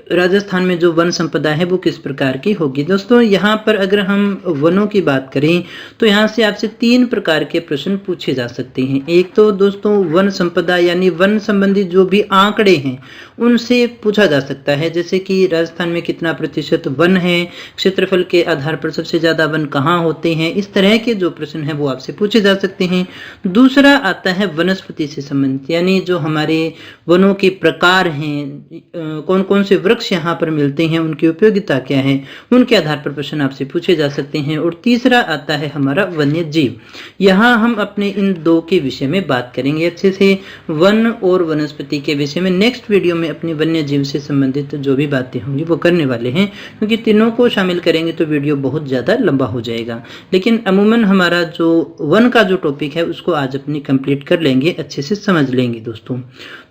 राजस्थान में जो वन संपदा है वो किस प्रकार की होगी। दोस्तों यहाँ पर अगर हम वनों की बात करें तो यहाँ से आपसे 3 प्रकार के प्रश्न पूछे जा सकते हैं। एक तो दोस्तों वन संपदा यानी वन संबंधी जो भी आंकड़े हैं उनसे पूछा जा सकता है, जैसे कि राजस्थान में कितना प्रतिशत वन है, क्षेत्रफल के आधार पर सबसे ज्यादा वन कहाँ होते हैं, इस तरह के जो प्रश्न है वो आपसे पूछे जा सकते हैं। दूसरा आता है वनस्पति से संबंधित, यानी जो हमारे वनों के प्रकार हैं, कौन कौन से वृक्ष यहाँ पर मिलते हैं, उनकी उपयोगिता क्या है, उनके आधार पर प्रश्न आपसे पूछे जा सकते हैं। और तीसरा आता है हमारा वन्य जीव। यहाँ हम अपने इन 2 के विषय में बात करेंगे अच्छे से, वन और वनस्पति के विषय में। नेक्स्ट वीडियो में अपने वन्य जीव से संबंधित जो भी बातें होंगी वो करने वाले हैं, क्योंकि तीनों को शामिल करेंगे तो वीडियो बहुत ज़्यादा लंबा हो जाएगा। लेकिन अमूमन हमारा जो वन का जो टॉपिक है उसको आज अपनी कंप्लीट कर लेंगे, अच्छे से समझ लेंगे दोस्तों।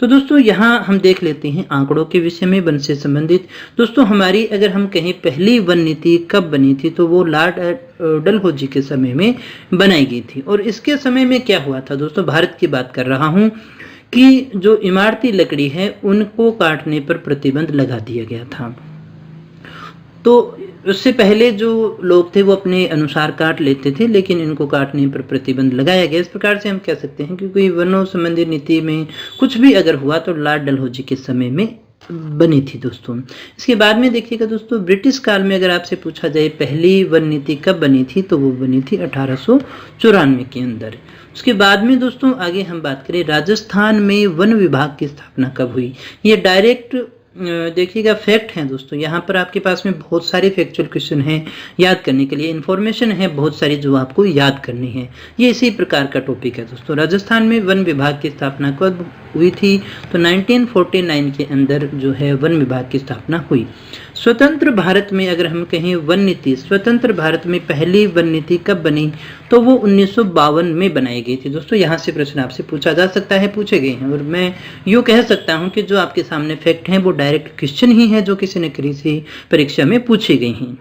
तो दोस्तों यहाँ हम देख लेते हैं आंकड़ों के विषय में वन से संबंधित। दोस्तों हमारी अगर हम कहें पहली वन नीति कब बनी थी तो वो लॉर्ड डलहौजी के समय में बनाई गई थी। और इसके समय में क्या हुआ था दोस्तों, भारत की बात कर रहा हूँ, कि जो इमारती लकड़ी है उनको काटने पर प्रतिबंध लगा दिया गया था। तो उससे पहले जो लोग थे वो अपने अनुसार काट लेते थे, लेकिन इनको काटने पर प्रतिबंध लगाया गया। इस प्रकार से हम कह सकते हैं क्योंकि वनों संबंधी नीति में कुछ भी अगर हुआ तो लॉर्ड डलहौजी के समय में बनी थी दोस्तों। इसके बाद में देखिएगा दोस्तों, ब्रिटिश काल में अगर आपसे पूछा जाए पहली वन नीति कब बनी थी तो वो बनी थी 1894 के अंदर। उसके बाद में दोस्तों आगे हम बात करें राजस्थान में वन विभाग की स्थापना कब हुई। ये डायरेक्ट देखिएगा फैक्ट हैं दोस्तों, यहाँ पर आपके पास में बहुत सारे फैक्चुअल क्वेश्चन हैं याद करने के लिए, इन्फॉर्मेशन है बहुत सारी जो आपको याद करनी है। ये इसी प्रकार का टॉपिक है दोस्तों। राजस्थान में वन विभाग की स्थापना कब हुई थी तो 1949 के अंदर जो है वन विभाग की स्थापना हुई। स्वतंत्र भारत में अगर हम कहें वन नीति, स्वतंत्र भारत में पहली वन नीति कब बनी तो वो 1952 में बनाई गई थी दोस्तों। यहाँ से प्रश्न आपसे पूछा जा सकता है, पूछे गए हैं, और मैं यूँ कह सकता हूँ कि जो आपके सामने फैक्ट हैं वो डायरेक्ट क्वेश्चन ही है जो किसी न किसी परीक्षा में पूछे गए हैं।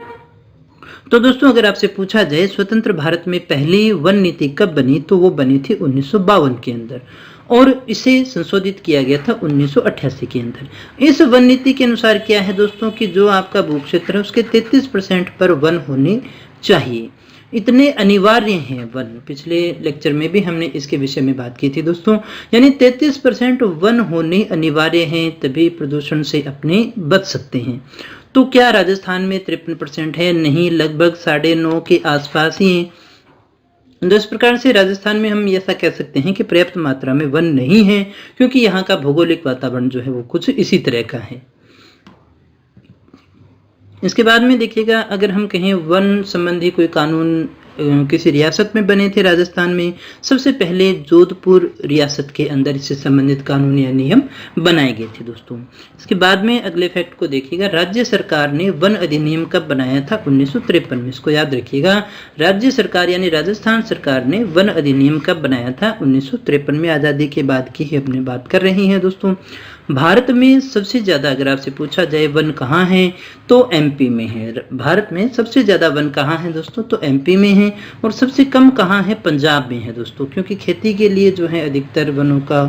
तो दोस्तों अगर आपसे पूछा जाए स्वतंत्र भारत में पहली वन नीति कब बनी तो वो बनी थी 1952 के अंदर, और इसे संशोधित किया गया था 1988 के अंदर। इस वन नीति के अनुसार क्या है दोस्तों कि जो आपका भू क्षेत्र है उसके 33% पर वन होने चाहिए, इतने अनिवार्य हैं वन। पिछले लेक्चर में भी हमने इसके विषय में बात की थी दोस्तों, यानी 33% वन होने अनिवार्य हैं, तभी प्रदूषण से अपने बच सकते हैं। तो क्या राजस्थान में 53% है? नहीं, लगभग 9.5 के आसपास ही है। तो इस प्रकार से राजस्थान में हम ऐसा कह सकते हैं कि पर्याप्त मात्रा में वन नहीं है, क्योंकि यहाँ का भौगोलिक वातावरण जो है वो कुछ इसी तरह का है। इसके बाद में देखिएगा अगर हम कहें वन संबंधी कोई कानून किसी रियासत में बने थे राजस्थान में, सबसे पहले जोधपुर रियासत के अंदर इससे संबंधित कानून या नियम बनाए गए थे दोस्तों। इसके बाद में अगले फैक्ट को देखिएगा, राज्य सरकार ने वन अधिनियम कब बनाया था? 1953 में। इसको याद रखिएगा, राज्य सरकार यानी राजस्थान सरकार ने वन अधिनियम कब बनाया था? 1953 में। आज़ादी के बाद की ही अपने बात कर रही हैं दोस्तों। भारत में सबसे ज़्यादा अगर आपसे पूछा जाए वन कहाँ है तो एमपी में है। भारत में सबसे ज़्यादा वन कहाँ है दोस्तों तो एमपी में है, और सबसे कम कहाँ है? पंजाब में है दोस्तों, क्योंकि खेती के लिए जो है अधिकतर वनों का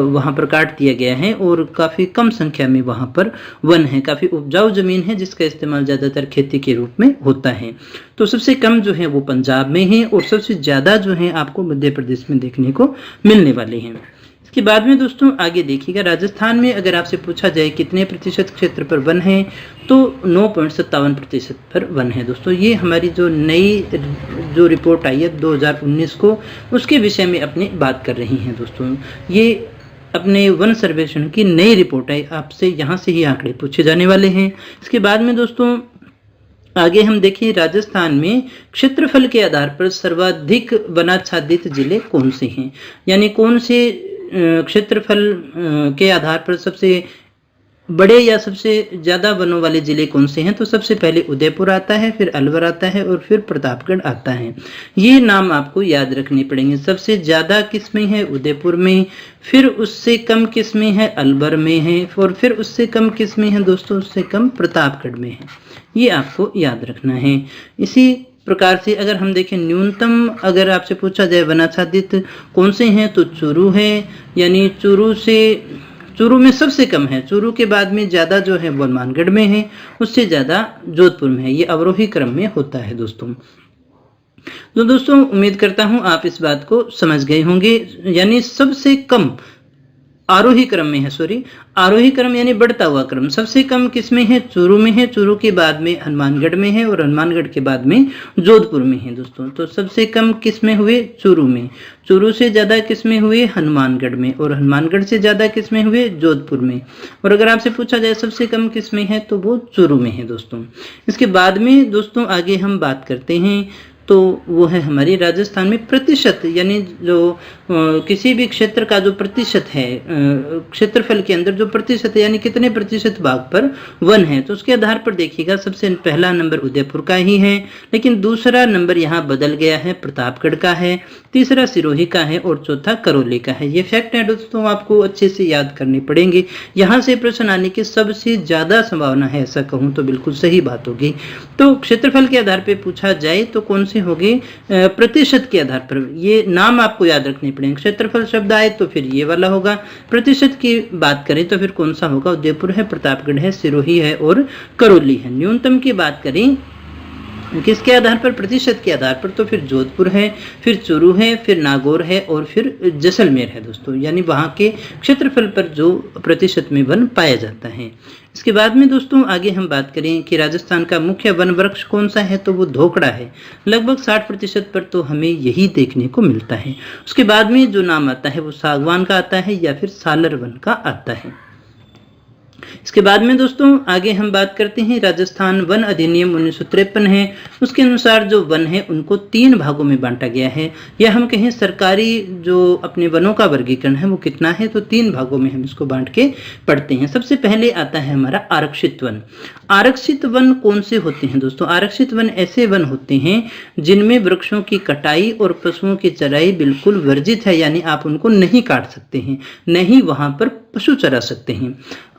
वहाँ पर काट दिया गया है और काफ़ी कम संख्या में वहाँ पर वन है। काफ़ी उपजाऊ ज़मीन है जिसका इस्तेमाल ज़्यादातर खेती के रूप में होता है। तो सबसे कम जो है वो पंजाब में है, और सबसे ज़्यादा जो है आपको मध्य प्रदेश में देखने को मिलने वाले हैं। इसके बाद में दोस्तों आगे देखिएगा, राजस्थान में अगर आपसे पूछा जाए कितने प्रतिशत क्षेत्र पर वन है तो 9.57% पर वन है दोस्तों। ये हमारी जो नई जो रिपोर्ट आई है 2019 को, उसके विषय में अपनी बात कर रही हैं दोस्तों। ये अपने वन सर्वेक्षण की नई रिपोर्ट है, आपसे यहाँ से ही आंकड़े पूछे जाने वाले हैं। इसके बाद में दोस्तों आगे हम देखें, राजस्थान में क्षेत्रफल के आधार पर सर्वाधिक वनाच्छादित जिले कौन से हैं, यानी कौन से क्षेत्रफल के आधार पर सबसे बड़े या सबसे ज़्यादा वनों वाले जिले कौन से हैं। तो सबसे पहले उदयपुर आता है, फिर अलवर आता है, और फिर प्रतापगढ़ आता है। ये नाम आपको याद रखने पड़ेंगे। सबसे ज़्यादा किस्में हैं उदयपुर में, फिर उससे कम किस्में हैं अलवर में है, और फिर उससे कम किस्में हैं दोस्तों उससे कम प्रतापगढ़ में है। ये आपको याद रखना है। इसी प्रकार से अगर हम देखें न्यूनतम अगर आपसे पूछा जाए वनाच्छादित कौन से हैं तो चूरू है, यानी चूरू से चूरू में सबसे कम है, चूरू के बाद में ज़्यादा जो है वो हनुमानगढ़ में है, उससे ज़्यादा जोधपुर में है। ये अवरोही क्रम में होता है दोस्तों। तो दोस्तों उम्मीद करता हूं आप इस बात को समझ गए होंगे। यानी सबसे कम आरोही क्रम में है, आरोही क्रम यानी बढ़ता हुआ क्रम सबसे कम किसमें है? चूरू में है, चूरू के बाद में हनुमानगढ़ में है और हनुमानगढ़ के बाद में जोधपुर में है दोस्तों। तो सबसे कम किसमें हुए? चूरू में। चूरू से ज़्यादा किसमें हुए? हनुमानगढ़ में। और हनुमानगढ़ से ज़्यादा किसमें हुए? जोधपुर में। और अगर आपसे पूछा जाए सबसे कम किसमें है तो वो चूरू में है दोस्तों। इसके बाद में दोस्तों आगे हम बात करते हैं तो वो है हमारी राजस्थान में प्रतिशत, यानी जो किसी भी क्षेत्र का जो प्रतिशत है, क्षेत्रफल के अंदर जो प्रतिशत है यानी कितने प्रतिशत भाग पर वन है, तो उसके आधार पर देखिएगा सबसे पहला नंबर उदयपुर का ही है, लेकिन दूसरा नंबर यहाँ बदल गया है, प्रतापगढ़ का है, तीसरा सिरोही का है और चौथा करौली का है। ये फैक्ट है दोस्तों, आपको अच्छे से याद करने पड़ेंगे। यहाँ से प्रश्न आने की सबसे ज़्यादा संभावना है, ऐसा कहूँ तो बिल्कुल सही बात होगी। तो क्षेत्रफल के आधार पर पूछा जाए तो कौन से होगी? प्रतिशत के आधार पर। ये नाम आपको याद रखने पड़ेंगे। क्षेत्रफल शब्द आए तो फिर ये वाला होगा। प्रतिशत की बात करें तो फिर कौन सा होगा? उदयपुर है, प्रतापगढ़ है, सिरोही है और करौली है। न्यूनतम की बात करें किसके आधार पर? प्रतिशत के आधार पर, तो फिर जोधपुर है, फिर चूरू है, फिर नागौर है और फिर जैसलमेर है दोस्तों। यानी वहाँ के क्षेत्रफल पर जो प्रतिशत में वन पाया जाता है। इसके बाद में दोस्तों आगे हम बात करें कि राजस्थान का मुख्य वन वृक्ष कौन सा है तो वो धोकड़ा है। लगभग 60% पर तो हमें यही देखने को मिलता है। उसके बाद में जो नाम आता है वो सागवान का आता है या फिर सालर वन का आता है। इसके बाद में दोस्तों आगे हम बात करते हैं राजस्थान वन अधिनियम 1953 है। उसके अनुसार जो वन है उनको 3 भागों में बांटा गया है, या हम कहें सरकारी जो अपने वनों का वर्गीकरण है वो कितना है तो 3 भागों में हम इसको बांट के पढ़ते हैं। सबसे पहले आता है हमारा आरक्षित वन। आरक्षित वन कौन से होते हैं दोस्तों? आरक्षित वन ऐसे वन होते हैं जिनमें वृक्षों की कटाई और पशुओं की चराई बिल्कुल वर्जित है, यानी आप उनको नहीं काट सकते हैं, नहीं वहां पर पशु चरा सकते हैं।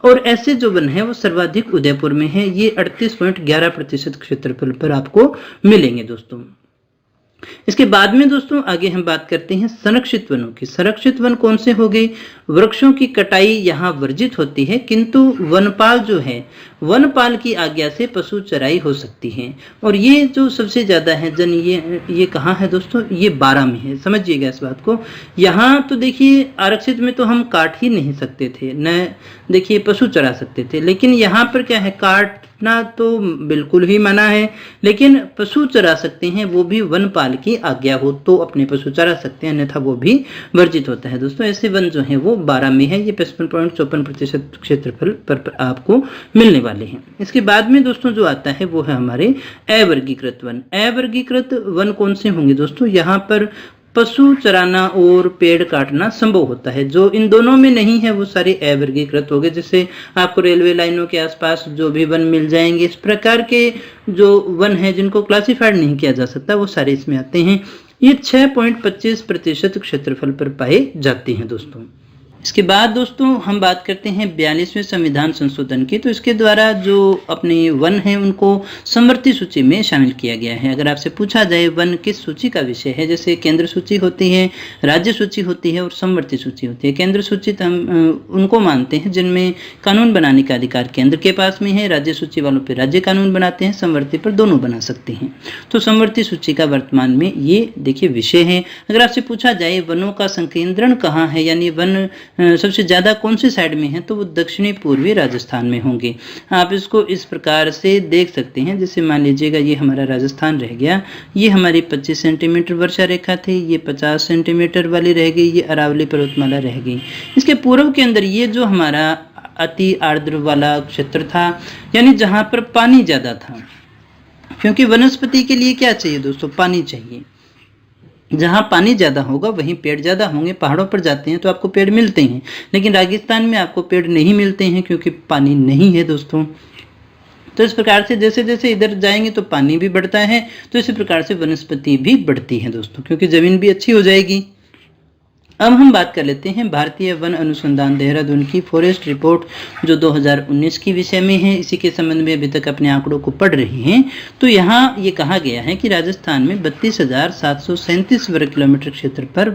और ऐसे जो वन है वो सर्वाधिक उदयपुर में है। ये 38.11% क्षेत्रफल पर आपको मिलेंगे दोस्तों। इसके बाद में दोस्तों आगे हम बात करते हैं संरक्षित वनों की। संरक्षित वन कौन से हो गए? वृक्षों की कटाई यहाँ वर्जित होती है, किंतु वनपाल जो है वनपाल की आज्ञा से पशु चराई हो सकती है। और ये जो सबसे ज्यादा है जन ये कहाँ है दोस्तों? ये 12 में है। समझिएगा इस बात को। यहाँ तो देखिए आरक्षित में तो हम काट ही नहीं सकते थे, न देखिए पशु चरा सकते थे, लेकिन यहाँ पर क्या है? काटना तो बिल्कुल ही मना है, लेकिन पशु चरा सकते हैं, वो भी वनपाल की आज्ञा हो तो अपने पशु चरा सकते हैं, अन्यथा वो भी वर्जित होता है दोस्तों। ऐसे वन जो है वो 12 में है। ये 55.54% क्षेत्रफल पर आपको मिलने वाले हैं। इसके बाद में दोस्तों जो आता है वो है हमारे अवर्गीकृत वन। अवर्गीकृत वन कौन से होंगे दोस्तों? यहाँ पर पशु चराना और पेड़ काटना संभव होता है। जो इन दोनों में नहीं है वो सारे अवर्गीकृत हो गए। जैसे आपको रेलवे लाइनों के आसपास जो भी वन मिल जाएंगे, इस प्रकार के जो वन है जिनको क्लासिफाइड नहीं किया जा सकता वो सारे इसमें आते हैं। ये 6.25% क्षेत्रफल पर पाए जाते हैं दोस्तों। इसके बाद दोस्तों हम बात करते हैं 42वें संविधान संशोधन की। तो इसके द्वारा जो अपने वन है उनको समवर्ती सूची में शामिल किया गया है। अगर आपसे पूछा जाए वन किस सूची का विषय है, जैसे केंद्र सूची होती है, राज्य सूची होती है और समवर्ती सूची होती है। केंद्र सूची हम उनको मानते हैं जिनमें कानून बनाने का अधिकार केंद्र के पास में है। राज्य सूची वालों पर राज्य कानून बनाते हैं, समवर्ती पर दोनों बना सकते हैं। तो समवर्ती सूची का वर्तमान में ये देखिए विषय है। अगर आपसे पूछा जाए वनों का संकेंद्रण कहाँ है, यानी वन सबसे ज्यादा कौन सी साइड में है, तो वो दक्षिणी पूर्वी राजस्थान में होंगे। आप इसको इस प्रकार से देख सकते हैं। जैसे मान लीजिएगा ये हमारा राजस्थान रह गया, ये हमारी 25 सेंटीमीटर वर्षा रेखा थी, ये 50 सेंटीमीटर वाली रह गई, ये अरावली पर्वतमाला रह गई। इसके पूर्व के अंदर ये जो हमारा अति आर्द्र वाला क्षेत्र था, यानी जहां पर पानी ज्यादा था, क्योंकि वनस्पति के लिए क्या चाहिए दोस्तों? पानी चाहिए। जहाँ पानी ज़्यादा होगा वहीं पेड़ ज़्यादा होंगे। पहाड़ों पर जाते हैं तो आपको पेड़ मिलते हैं, लेकिन रेगिस्तान में आपको पेड़ नहीं मिलते हैं क्योंकि पानी नहीं है दोस्तों। तो इस प्रकार से जैसे जैसे इधर जाएंगे तो पानी भी बढ़ता है, तो इसी प्रकार से वनस्पति भी बढ़ती है दोस्तों, क्योंकि ज़मीन भी अच्छी हो जाएगी। अब हम बात कर लेते हैं भारतीय वन अनुसंधान देहरादून की फॉरेस्ट रिपोर्ट जो 2019 की विषय में है। इसी के संबंध में अभी तक अपने आंकड़ों को पढ़ रहे हैं। तो यहाँ ये कहा गया है कि राजस्थान में 32,737 वर्ग किलोमीटर क्षेत्र पर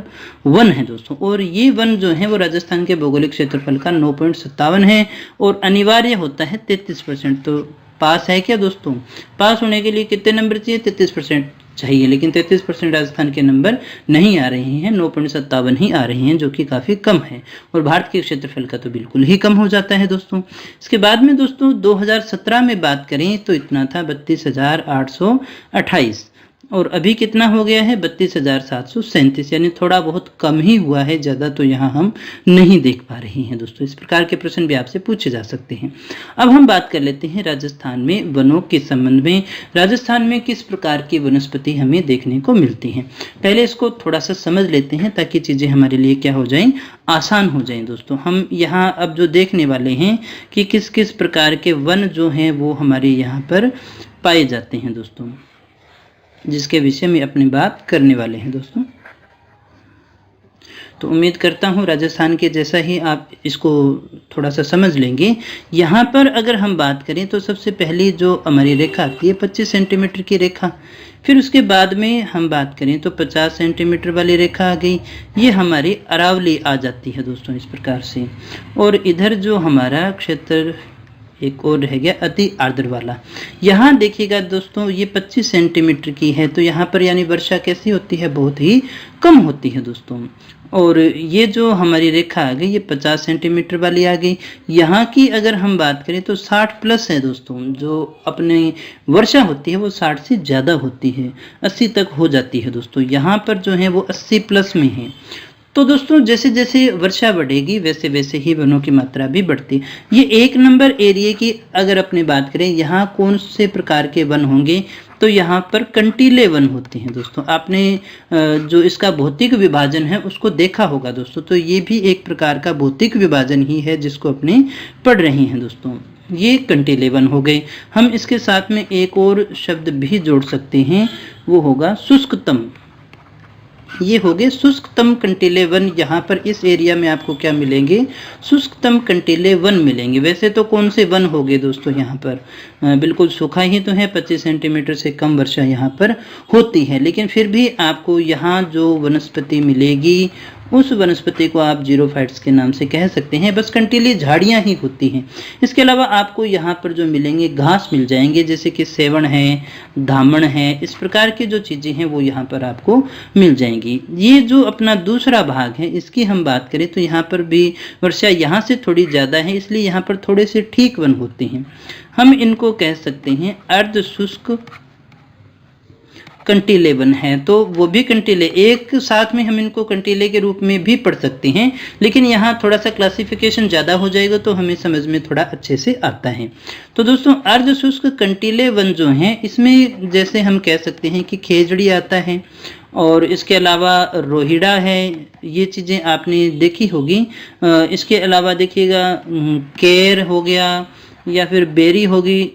वन है दोस्तों, और ये वन जो है वो राजस्थान के भौगोलिक क्षेत्रफल का 9.57 है और अनिवार्य होता है 33%। तो पास है क्या दोस्तों? पास होने के लिए कितने नंबर चाहिए? 33% चाहिए, लेकिन 33% राजस्थान के नंबर नहीं आ रहे हैं, 9.57 ही आ रहे हैं, जो कि काफ़ी कम है। और भारत के क्षेत्रफल का तो बिल्कुल ही कम हो जाता है दोस्तों। इसके बाद में दोस्तों 2017 में बात करें तो इतना था 32,828, और अभी कितना हो गया है? 32,737, यानी थोड़ा बहुत कम ही हुआ है, ज़्यादा तो यहाँ हम नहीं देख पा रहे हैं दोस्तों। इस प्रकार के प्रश्न भी आपसे पूछे जा सकते हैं। अब हम बात कर लेते हैं राजस्थान में वनों के संबंध में। राजस्थान में किस प्रकार की वनस्पति हमें देखने को मिलती हैं, पहले इसको थोड़ा सा समझ लेते हैं ताकि चीज़ें हमारे लिए क्या हो जाएं, आसान हो जाएं दोस्तों। हम यहाँ अब जो देखने वाले हैं कि किस किस प्रकार के वन जो हैं वो हमारे यहाँ पर पाए जाते हैं दोस्तों, जिसके विषय में अपनी बात करने वाले हैं दोस्तों। तो उम्मीद करता हूँ राजस्थान के जैसा ही आप इसको थोड़ा सा समझ लेंगे। यहाँ पर अगर हम बात करें तो सबसे पहली जो हमारी रेखा आती है 25 सेंटीमीटर की रेखा, फिर उसके बाद में हम बात करें तो 50 सेंटीमीटर वाली रेखा आ गई, ये हमारी अरावली आ जाती है दोस्तों इस प्रकार से। और इधर जो हमारा क्षेत्र एक और रह गया अति आर्द्र वाला, यहाँ देखिएगा दोस्तों ये 25 सेंटीमीटर की है, तो यहाँ पर यानी वर्षा कैसी होती है? बहुत ही कम होती है दोस्तों। और ये जो हमारी रेखा आ गई ये 50 सेंटीमीटर वाली आ गई। यहाँ की अगर हम बात करें तो 60 प्लस है दोस्तों, जो अपने वर्षा होती है वो 60 से ज़्यादा होती है, 80 तक हो जाती है दोस्तों। यहाँ पर जो है वो 80 प्लस में है। तो दोस्तों जैसे जैसे वर्षा बढ़ेगी वैसे वैसे ही वनों की मात्रा भी बढ़ती। ये 1 नंबर एरिया की अगर अपनी बात करें, यहाँ कौन से प्रकार के वन होंगे? तो यहाँ पर कंटीले वन होते हैं दोस्तों। आपने जो इसका भौतिक विभाजन है उसको देखा होगा दोस्तों, तो ये भी एक प्रकार का भौतिक विभाजन ही है जिसको अपने पढ़ रहे हैं दोस्तों। ये कंटीले वन हो गए। हम इसके साथ में एक और शब्द भी जोड़ सकते हैं, वो होगा शुष्कतम। ये हो गए शुष्कतम कंटीले वन। यहाँ पर इस एरिया में आपको क्या मिलेंगे? शुष्कतम कंटीले वन मिलेंगे। वैसे तो कौन से वन हो गए दोस्तों? यहाँ पर बिल्कुल सूखा ही तो है, 25 सेंटीमीटर से कम वर्षा यहाँ पर होती है, लेकिन फिर भी आपको यहाँ जो वनस्पति मिलेगी उस वनस्पति को आप जीरोफाइट्स के नाम से कह सकते हैं। बस कंटीली झाड़ियाँ ही होती हैं। इसके अलावा आपको यहाँ पर जो मिलेंगे घास मिल जाएंगे, जैसे कि सेवण है, धामण है, इस प्रकार की जो चीज़ें हैं वो यहाँ पर आपको मिल जाएंगी। ये जो अपना दूसरा भाग है इसकी हम बात करें तो यहाँ पर भी वर्षा यहाँ से थोड़ी ज़्यादा है, इसलिए यहाँ पर थोड़े से ठीक वन होते हैं। हम इनको कह सकते हैं अर्ध शुष्क कंटीले वन है। तो वो भी कंटीले, एक साथ में हम इनको कंटीले के रूप में भी पढ़ सकते हैं, लेकिन यहाँ थोड़ा सा क्लासिफिकेशन ज़्यादा हो जाएगा तो हमें समझ में थोड़ा अच्छे से आता है। तो दोस्तों अर्ध शुष्क कंटीले वन जो हैं इसमें जैसे हम कह सकते हैं कि खेजड़ी आता है, और इसके अलावा रोहिड़ा है, ये चीज़ें आपने देखी होगी। इसके अलावा देखिएगा केर हो गया या फिर बेरी होगी,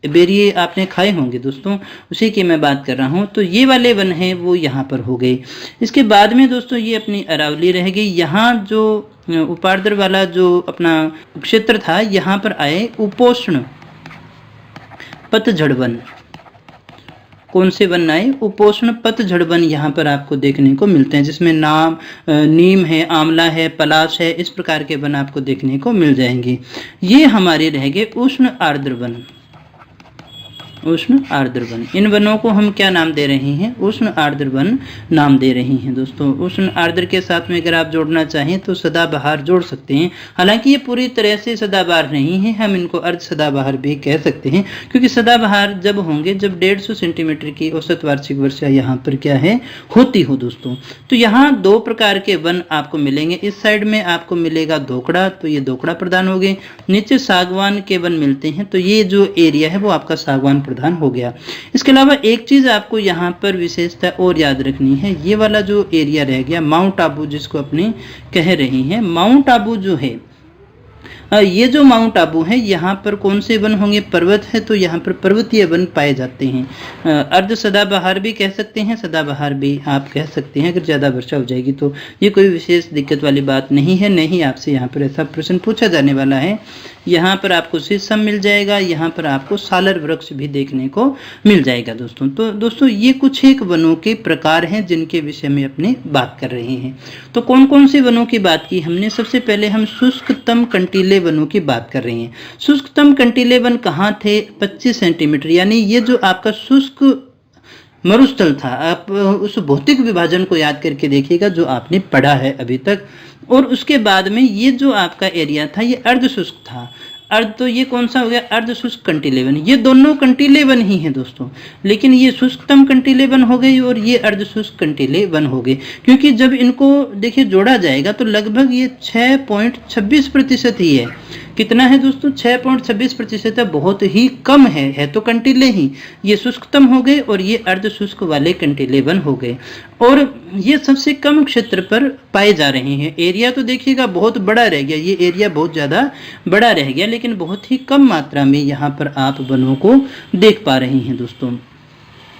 बेरिए आपने खाए होंगे दोस्तों, उसी की मैं बात कर रहा हूँ। तो ये वाले वन हैं वो यहाँ पर हो गए। इसके बाद में दोस्तों ये अपनी अरावली रह गई। यहाँ जो उपार्द्र वाला जो अपना क्षेत्र था यहाँ पर आए उपोष्ण पतझड़ वन। कौन से वन आए? उपोष्ण पतझड़ वन यहाँ पर आपको देखने को मिलते हैं, जिसमें नीम है, आंवला है, पलाश है, इस प्रकार के वन आपको देखने को मिल जाएंगे। ये हमारे रह गए उष्ण आर्द्र वन। उष्ण आर्द्र वन, इन वनों को हम क्या नाम दे रहे हैं? उष्ण आर्द्र वन नाम दे रहे हैं दोस्तों। उष्ण आर्द्र के साथ में अगर आप जोड़ना चाहें तो सदाबहार जोड़ सकते हैं। हालांकि ये पूरी तरह से सदाबहार नहीं है, हम इनको अर्ध सदाबहार भी कह सकते हैं, क्योंकि सदाबहार जब होंगे जब 150 सेंटीमीटर की औसत वार्षिक वर्षा यहाँ पर क्या है होती हो दोस्तों। तो यहाँ 2 प्रकार के वन आपको मिलेंगे। इस साइड में आपको मिलेगा धोकड़ा, तो ये धोकड़ा प्रधान हो गए। नीचे सागवान के वन मिलते हैं, तो ये जो एरिया है वो आपका सागवान प्रधान हो गया। इसके अलावा एक चीज आपको यहाँ पर विशेषता और याद रखनी है, ये वाला जो एरिया रह गया माउंट आबू जिसको अपने कह रहे हैं, माउंट आबू जो है ये जो माउंट आबू है यहाँ पर कौन से वन होंगे, पर्वत है तो यहाँ पर पर्वतीय वन पाए जाते हैं। अर्ध सदाबहार भी कह सकते हैं, सदाबहार भी आप कह सकते हैं अगर ज़्यादा वर्षा हो जाएगी तो। ये कोई विशेष दिक्कत वाली बात नहीं है, नहीं आपसे यहाँ पर ऐसा प्रश्न पूछा जाने वाला है। यहाँ पर आपको शीशम मिल जाएगा, यहाँ पर आपको सालर वृक्ष भी देखने को मिल जाएगा दोस्तों। तो दोस्तों ये कुछ एक वनों के प्रकार हैं जिनके विषय में अपने बात कर रहे हैं। तो कौन कौन से वनों की बात की हमने, सबसे पहले हम शुष्कतम कंटीले वनों की बात कर रहे हैं। शुष्कतम कंटीले वन कहाँ थे, 25 सेंटीमीटर, यानी ये जो आपका शुष्क मरुस्थल था, आप उस भौतिक विभाजन को याद करके देखिएगा जो आपने पढ़ा है अभी तक। और उसके बाद में ये जो आपका एरिया था ये अर्ध शुष्क था। अर्ध तो ये कौन सा हो गया, अर्ध शुष्क कंटीले वन। ये दोनों कंटीले वन ही हैं दोस्तों, लेकिन ये शुष्कतम कंटीले वन हो गए और ये अर्ध शुष्क कंटीले वन हो गए, क्योंकि जब इनको देखिए जोड़ा जाएगा तो लगभग ये 6.26% ही है। कितना है दोस्तों, 6.26% है, बहुत ही कम है तो कंटीले ही। ये शुष्कतम हो गए और ये अर्ध शुष्क वाले कंटीले वन हो गए, और ये सबसे कम क्षेत्र पर पाए जा रहे हैं। एरिया तो देखिएगा बहुत बड़ा रह गया, ये एरिया बहुत ज़्यादा बड़ा रह गया, लेकिन बहुत ही कम मात्रा में यहाँ पर आप वनों को देख पा रहे हैं दोस्तों।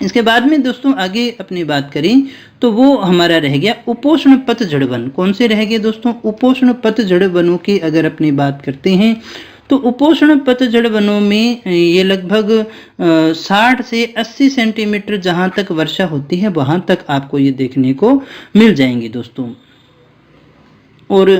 इसके बाद में दोस्तों आगे अपनी बात करें तो वो हमारा रह गया उपोष्ण पतझड़ वन। कौन से रह गए दोस्तों, उपोष्ण पतझड़ वनों की अगर अपनी बात करते हैं तो उपोष्ण पतझड़ वनों में ये लगभग 60 से 80 सेंटीमीटर जहाँ तक वर्षा होती है वहाँ तक आपको ये देखने को मिल जाएंगे दोस्तों। और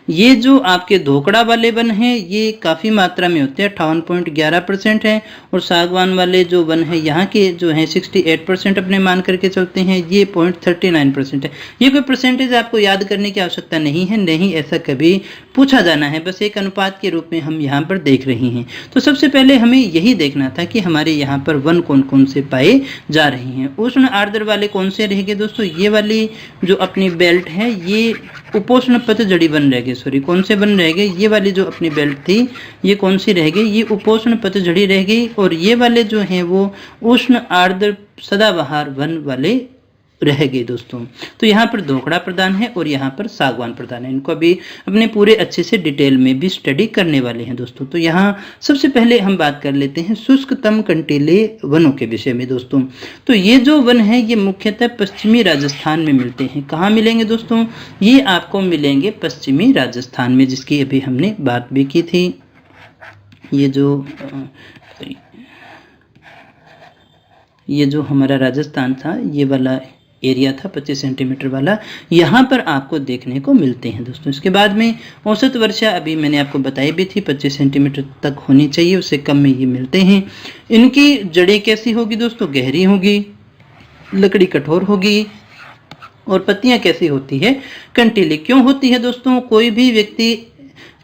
ये जो आपके धोकड़ा वाले वन हैं ये काफ़ी मात्रा में होते हैं, 58.11% है। और सागवान वाले जो वन है यहाँ के जो हैं 68% अपने मान करके चलते हैं, ये 0.39% है। ये कोई परसेंटेज आपको याद करने की आवश्यकता नहीं है, नहीं ऐसा कभी पूछा जाना है, बस एक अनुपात के रूप में हम यहाँ पर देख रहे हैं। तो सबसे पहले हमें यही देखना था कि हमारे यहाँ पर वन कौन कौन से पाए जा रहे हैं। उष्ण आर्द्र वाले कौन से रहेंगे दोस्तों, ये वाली जो अपनी बेल्ट है ये उपोष्ण पतझड़ी वन रह गए, सॉरी कौन से वन रह गए, ये वाली जो अपनी बेल्ट थी ये कौन सी रह गई, ये उपोष्ण पतझड़ी रह गई। और ये वाले जो हैं वो उष्ण आर्द्र सदाबहार वन वाले रह गए दोस्तों। तो यहाँ पर धोकड़ा प्रदान है और यहाँ पर सागवान प्रदान है, इनको अभी अपने पूरे अच्छे से डिटेल में भी स्टडी करने वाले हैं दोस्तों। तो यहाँ सबसे पहले हम बात कर लेते हैं शुष्कतम कंटीले वनों के विषय में दोस्तों। तो ये जो वन है ये मुख्यतः पश्चिमी राजस्थान में मिलते हैं। कहाँ मिलेंगे दोस्तों, ये आपको मिलेंगे पश्चिमी राजस्थान में, जिसकी अभी हमने बात भी की थी। ये जो हमारा राजस्थान था ये वाला एरिया था 25 सेंटीमीटर वाला, यहाँ पर आपको देखने को मिलते हैं दोस्तों। इसके बाद में औसत वर्षा अभी मैंने आपको बताई भी थी 25 सेंटीमीटर तक होनी चाहिए, उससे कम में ये मिलते हैं। इनकी जड़ें कैसी होगी दोस्तों, गहरी होगी, लकड़ी कठोर होगी, और पत्तियां कैसी होती है, कंटीली। क्यों होती है दोस्तों, कोई भी व्यक्ति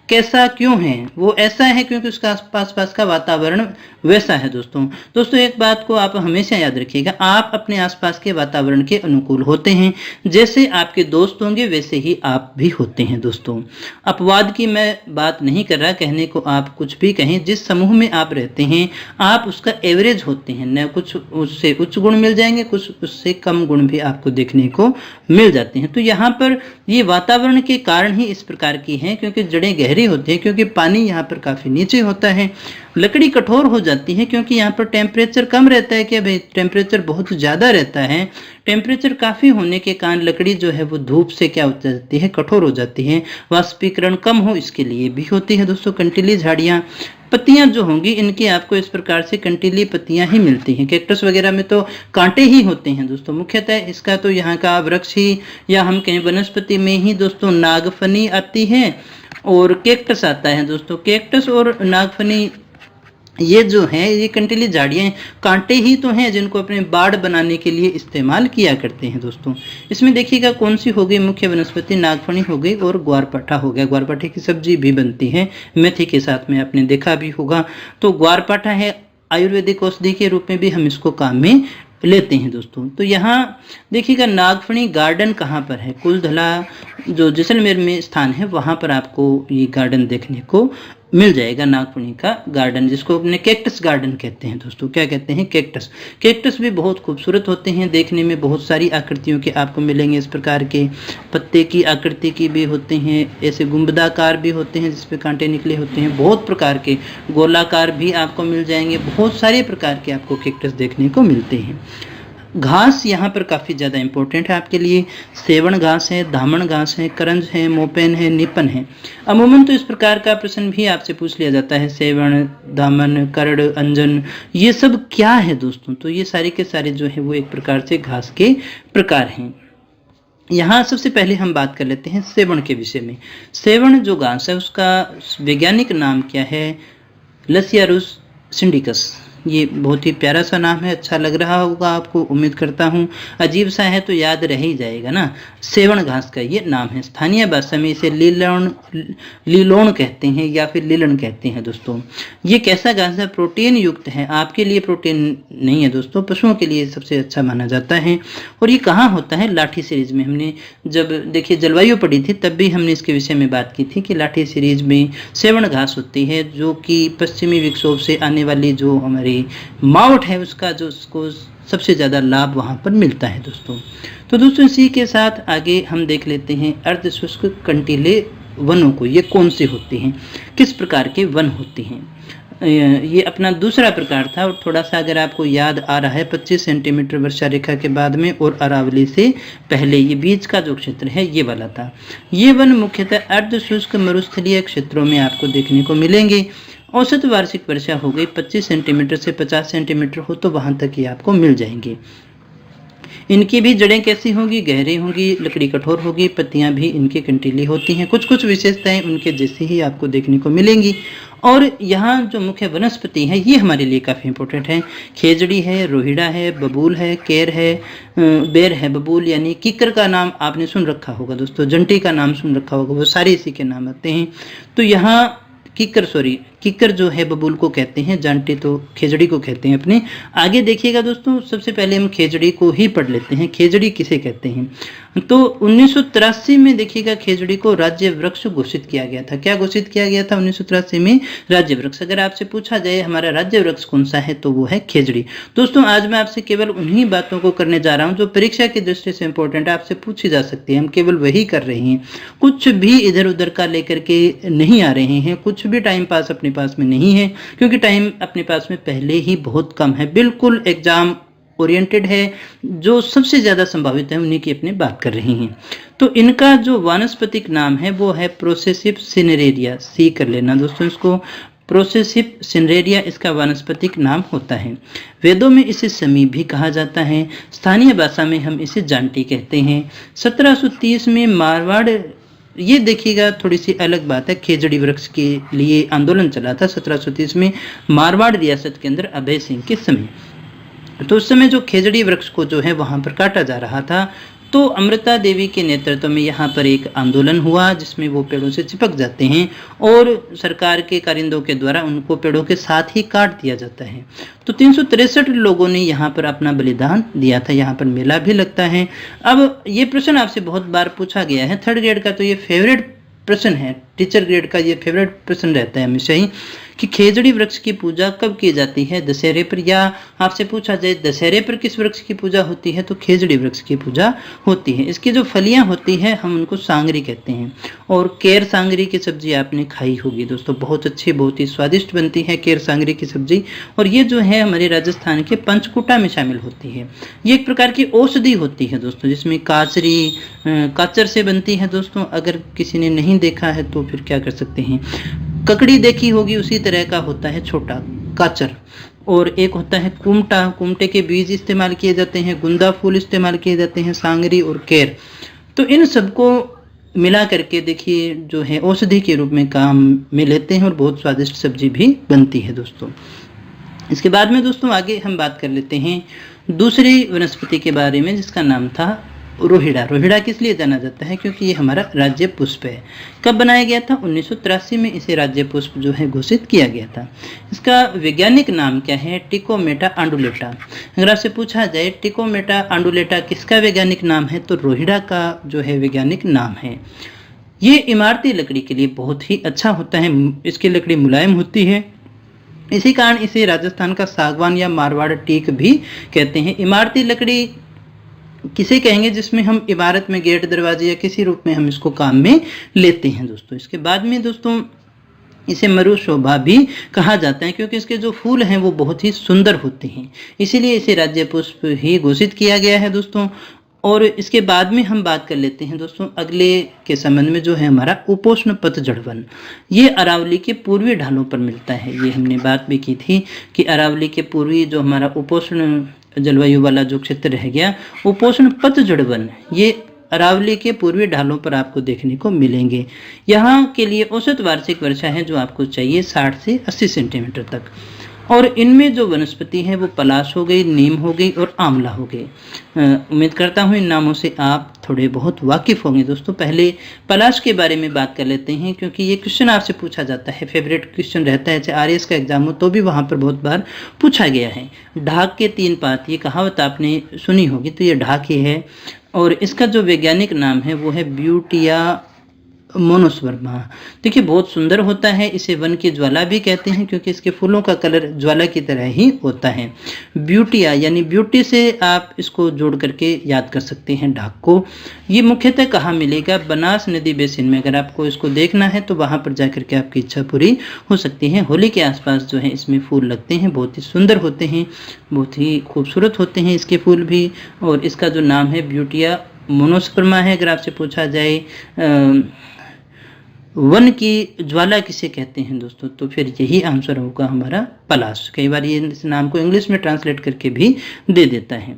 कैसा क्यों है, वो ऐसा है क्योंकि उसका आसपास का वातावरण वैसा है दोस्तों। एक बात को आप हमेशा याद रखिएगा, आप अपने आसपास के वातावरण के अनुकूल होते हैं। जैसे आपके दोस्त होंगे वैसे ही आप भी होते हैं दोस्तों। अपवाद की मैं बात नहीं कर रहा, कहने को आप कुछ भी कहें, जिस समूह में आप रहते हैं आप उसका एवरेज होते हैं, न कुछ उससे उच्च गुण मिल जाएंगे, कुछ उससे कम गुण भी आपको देखने को मिल जाते हैं। तो यहाँ पर ये वातावरण के कारण ही इस प्रकार की हैं, क्योंकि जड़ें गहरी होती है, क्योंकि पानी यहाँ पर काफ़ी नीचे होता है। लकड़ी कठोर हो जाती है क्योंकि यहाँ पर टेम्परेचर कम रहता है, कि भाई टेम्परेचर बहुत ज़्यादा रहता है। टेम्परेचर काफ़ी होने के कारण लकड़ी जो है वो धूप से क्या हो जाती है, कठोर हो जाती है। वाष्पीकरण कम हो इसके लिए भी होती है दोस्तों। कंटीली झाड़ियाँ, पत्तियां जो होंगी इनकी आपको इस प्रकार से कंटीली पत्तियां ही मिलती हैं। कैक्टस वगैरह में तो कांटे ही होते हैं दोस्तों। मुख्यतः इसका तो यहाँ का वृक्ष ही, या हम कहें वनस्पति में ही दोस्तों नागफनी आती है और कैक्टस आता है दोस्तों। कैक्टस और नागफनी ये जो है ये कंटीली झाड़ियाँ कांटे ही तो हैं जिनको अपने बाड़ बनाने के लिए इस्तेमाल किया करते हैं दोस्तों। इसमें देखिएगा कौन सी हो गई मुख्य वनस्पति, नागफनी हो गई और ग्वारपाठा हो गया। ग्वारपाठे की सब्जी भी बनती है मेथी के साथ में, आपने देखा भी होगा। तो ग्वारपाठा है, आयुर्वेदिक औषधि के रूप में भी हम इसको काम में लेते हैं दोस्तों। तो यहाँ देखिएगा नागफनी गार्डन कहाँ पर है, कुलधला जो जैसलमेर में स्थान है वहाँ पर आपको ये गार्डन देखने को मिल जाएगा नागफनी का गार्डन, जिसको अपने कैक्टस गार्डन कहते हैं दोस्तों। क्या कहते हैं? कैक्टस। कैक्टस भी बहुत खूबसूरत होते हैं, देखने में बहुत सारी आकृतियों के आपको मिलेंगे। इस प्रकार के पत्ते की आकृति की भी होते हैं, ऐसे गुंबदाकार भी होते हैं जिसपे कांटे निकले होते हैं, बहुत प्रकार के गोलाकार भी आपको मिल जाएंगे। बहुत सारे प्रकार के आपको कैक्टस देखने को मिलते हैं। घास यहाँ पर काफ़ी ज़्यादा इंपॉर्टेंट है आपके लिए। सेवण घास है, दामन घास है, करंज है, मोपेन है, निपन है। अमूमन तो इस प्रकार का प्रश्न भी आपसे पूछ लिया जाता है, सेवण, दामन, करड़, अंजन, ये सब क्या है दोस्तों? तो ये सारे के सारे जो है वो एक प्रकार से घास के प्रकार हैं। यहाँ सबसे पहले हम बात कर लेते हैं सेवण के विषय में। सेवण जो घास है उसका वैज्ञानिक नाम क्या है? लसियारुस सिंडिकस। ये बहुत ही प्यारा सा नाम है, अच्छा लग रहा होगा आपको, उम्मीद करता हूँ। अजीब सा है तो याद रह ही जाएगा ना। सेवण घास का ये नाम है। स्थानीय भाषा में इसे लीलोण कहते हैं या फिर लीलन कहते हैं दोस्तों। ये कैसा घास है? प्रोटीन युक्त है। आपके लिए प्रोटीन नहीं है दोस्तों, पशुओं के लिए सबसे अच्छा माना जाता है। और ये कहाँ होता है? लाठी सीरीज में। हमने जब देखिए जलवायु पढ़ी थी तब भी हमने इसके विषय में बात की थी कि लाठी सीरीज में सेवण घास होती है, जो कि पश्चिमी विक्षोभ से आने वाली जो हमारी मावट है उसका जो उसको सबसे ज़्यादा लाभ वहाँ पर मिलता है दोस्तों। तो दोस्तों इसी के साथ आगे हम देख लेते हैं अर्धशुष्क कंटीले वनों को। ये कौन से होते हैं, किस प्रकार के वन होते हैं? ये अपना दूसरा प्रकार था। और थोड़ा सा अगर आपको याद आ रहा है, 25 सेंटीमीटर वर्षा रेखा के बाद में और अरावली से पहले ये बीच का जो क्षेत्र है ये वाला था। ये वन मुख्यतः अर्धशुष्क मरुस्थलीय क्षेत्रों में आपको देखने को मिलेंगे। औसत वार्षिक वर्षा हो गई 25 सेंटीमीटर से 50 सेंटीमीटर हो तो वहां तक ये आपको मिल जाएंगे। इनकी भी जड़ें कैसी होंगी? गहरी होंगी, लकड़ी कठोर होगी, पत्तियां भी इनकी कंटीली होती हैं। कुछ कुछ विशेषताएं उनके जैसी ही आपको देखने को मिलेंगी। और यहाँ जो मुख्य वनस्पति है ये हमारे लिए काफ़ी इंपॉर्टेंट है। खेजड़ी है, रोहिड़ा है, बबूल है, केर है, बेर है। बबूल यानी किक्कर का नाम आपने सुन रखा होगा दोस्तों, जंटी का नाम सुन रखा होगा, वो सारे इसी के नाम आते हैं। तो यहाँ किक्कर जो है बबूल को कहते हैं, जांटी तो खेजड़ी को कहते हैं अपने। आगे देखिएगा दोस्तों, सबसे पहले हम खेजड़ी को ही पढ़ लेते हैं। खेजड़ी किसे कहते हैं? तो 1983 में देखिएगा खेजड़ी को राज्य वृक्ष घोषित किया गया था। क्या घोषित किया गया था 1983 में? राज्य वृक्ष। अगर आपसे पूछा जाए हमारा राज्य वृक्ष कौन सा है तो वो है खेजड़ी। दोस्तों आज मैं आपसे केवल उन्हीं बातों को करने जा रहा हूँ जो परीक्षा की दृष्टि से इंपॉर्टेंट आपसे पूछी जा सकती है। हम केवल वही कर रहे हैं, कुछ भी इधर उधर का लेकर के नहीं आ रहे हैं, कुछ भी टाइम पास अपने पास में नहीं है, क्योंकि टाइम अपने पास में पहले ही बहुत कम है। बिल्कुल एग्जाम ओरिएंटेड है, जो सबसे ज्यादा संभावित है उन्हीं की अपनी बात कर रही हैं। तो इनका जो वानस्पतिक नाम है वो है प्रोसेसिव सिनेरेरिया। सी कर लेना दोस्तों इसको, प्रोसेसिव सिनेरेरिया इसका वानस्पतिक नाम होता है। वेदों में इसे समी भी कहा जाता है, स्थानीय भाषा में हम इसे जांटी कहते हैं। 1730 में मारवाड़, ये देखिएगा थोड़ी सी अलग बात है, खेजड़ी वृक्ष के लिए आंदोलन चला था 1730 में मारवाड़ रियासत के अंदर अभय सिंह के समय। तो उस समय जो खेजड़ी वृक्ष को जो है वहां पर काटा जा रहा था, तो अमृता देवी के नेतृत्व में यहाँ पर एक आंदोलन हुआ जिसमें वो पेड़ों से चिपक जाते हैं और सरकार के कारिंदों के द्वारा उनको पेड़ों के साथ ही काट दिया जाता है। तो 363 लोगों ने यहाँ पर अपना बलिदान दिया था। यहाँ पर मेला भी लगता है। अब ये प्रश्न आपसे बहुत बार पूछा गया है, 3rd ग्रेड का तो ये फेवरेट प्रश्न है, टीचर ग्रेड का ये फेवरेट प्रश्न रहता है हमेशा ही कि खेजड़ी वृक्ष की पूजा कब की जाती है? दशहरे पर। या आपसे पूछा जाए दशहरे पर किस वृक्ष की पूजा होती है, तो खेजड़ी वृक्ष की पूजा होती है। इसकी जो फलियां होती है हम उनको सांगरी कहते हैं। और केर सांगरी की सब्जी आपने खाई होगी दोस्तों, बहुत अच्छी, बहुत ही स्वादिष्ट बनती है केर सांगरी की सब्जी। और ये जो है हमारे राजस्थान के पंचकुटा में शामिल होती है। ये एक प्रकार की औषधि होती है दोस्तों, जिसमें काचर से बनती है दोस्तों। अगर किसी ने नहीं देखा है तो फिर क्या कर सकते हैं, ककड़ी देखी होगी, उसी तरह का होता है छोटा काचर। और एक होता है कुमटा, कुमटे के बीज इस्तेमाल किए जाते हैं, गुंदा फूल इस्तेमाल किए जाते हैं, सांगरी और केर। तो इन सबको मिला करके देखिए जो है औषधि के रूप में काम में लेते हैं और बहुत स्वादिष्ट सब्जी भी बनती है दोस्तों। इसके बाद में दोस्तों आगे हम बात कर लेते हैं दूसरी वनस्पति के बारे में जिसका नाम था रोहिड़ा। रोहिड़ा किस लिए जाना जाता है? क्योंकि ये हमारा राज्य पुष्प है। कब बनाया गया था? 1983 में इसे राज्य पुष्प जो है घोषित किया गया था। इसका वैज्ञानिक नाम क्या है? टिकोमेटा आंडुलेटा। अगर आपसे पूछा जाए टिकोमेटा आंडुलेटा किसका वैज्ञानिक नाम है, तो रोहिड़ा का जो है वैज्ञानिक नाम है। ये इमारती लकड़ी के लिए बहुत ही अच्छा होता है, इसकी लकड़ी मुलायम होती है, इसी कारण इसे राजस्थान का सागवान या मारवाड़ टीक भी कहते हैं। इमारती लकड़ी किसे कहेंगे जिसमें हम इमारत में गेट दरवाजे या किसी रूप में हम इसको काम में लेते हैं दोस्तों। इसके बाद में दोस्तों इसे मरु शोभा भी कहा जाता है, क्योंकि इसके जो फूल हैं वो बहुत ही सुंदर होते हैं, इसीलिए इसे राज्य पुष्प ही घोषित किया गया है दोस्तों। और इसके बाद में हम बात कर लेते हैं दोस्तों अगले के संबंध में, जो है हमारा उपोष्ण पतझड़ वन। ये अरावली के पूर्वी ढालों पर मिलता है। ये हमने बात भी की थी कि अरावली के पूर्वी जो हमारा उपोष्ण जलवायु वाला जो क्षेत्र रह गया, उपोष्ण पतझड़ वन, ये अरावली के पूर्वी ढालों पर आपको देखने को मिलेंगे। यहाँ के लिए औसत वार्षिक वर्षा है जो आपको चाहिए 60 से 80 सेंटीमीटर तक। और इनमें जो वनस्पति है वो पलाश हो गई, नीम हो गई और आंवला हो गई। उम्मीद करता हूँ इन नामों से आप थोड़े बहुत वाकिफ होंगे दोस्तों। पहले पलाश के बारे में बात कर लेते हैं, क्योंकि ये क्वेश्चन आपसे पूछा जाता है, फेवरेट क्वेश्चन रहता है, चाहे आरएएस का एग्जाम हो तो भी वहाँ पर बहुत बार पूछा गया है। ढाक के 3 पात, ये कहावत आपने सुनी होगी, तो ये ढाक ही है। और इसका जो वैज्ञानिक नाम है वो है ब्यूटिया मोनोस्पर्मा। देखिए बहुत सुंदर होता है, इसे वन की ज्वाला भी कहते हैं, क्योंकि इसके फूलों का कलर ज्वाला की तरह ही होता है। ब्यूटिया यानी ब्यूटी से आप इसको जोड़ करके याद कर सकते हैं ढाक को। ये मुख्यतः कहाँ मिलेगा, बनास नदी बेसिन में। अगर आपको इसको देखना है तो वहाँ पर जाकर के आपकी इच्छा पूरी हो सकती है। होली के आसपास जो है इसमें फूल लगते हैं, बहुत ही सुंदर होते हैं, बहुत ही खूबसूरत होते हैं इसके फूल भी। और इसका जो नाम है ब्यूटिया मोनोस्पर्मा है। अगर आपसे पूछा जाए वन की ज्वाला किसे कहते हैं दोस्तों, तो फिर यही आंसर होगा हमारा पलाश। कई बार ये इस नाम को इंग्लिश में ट्रांसलेट करके भी दे देता है,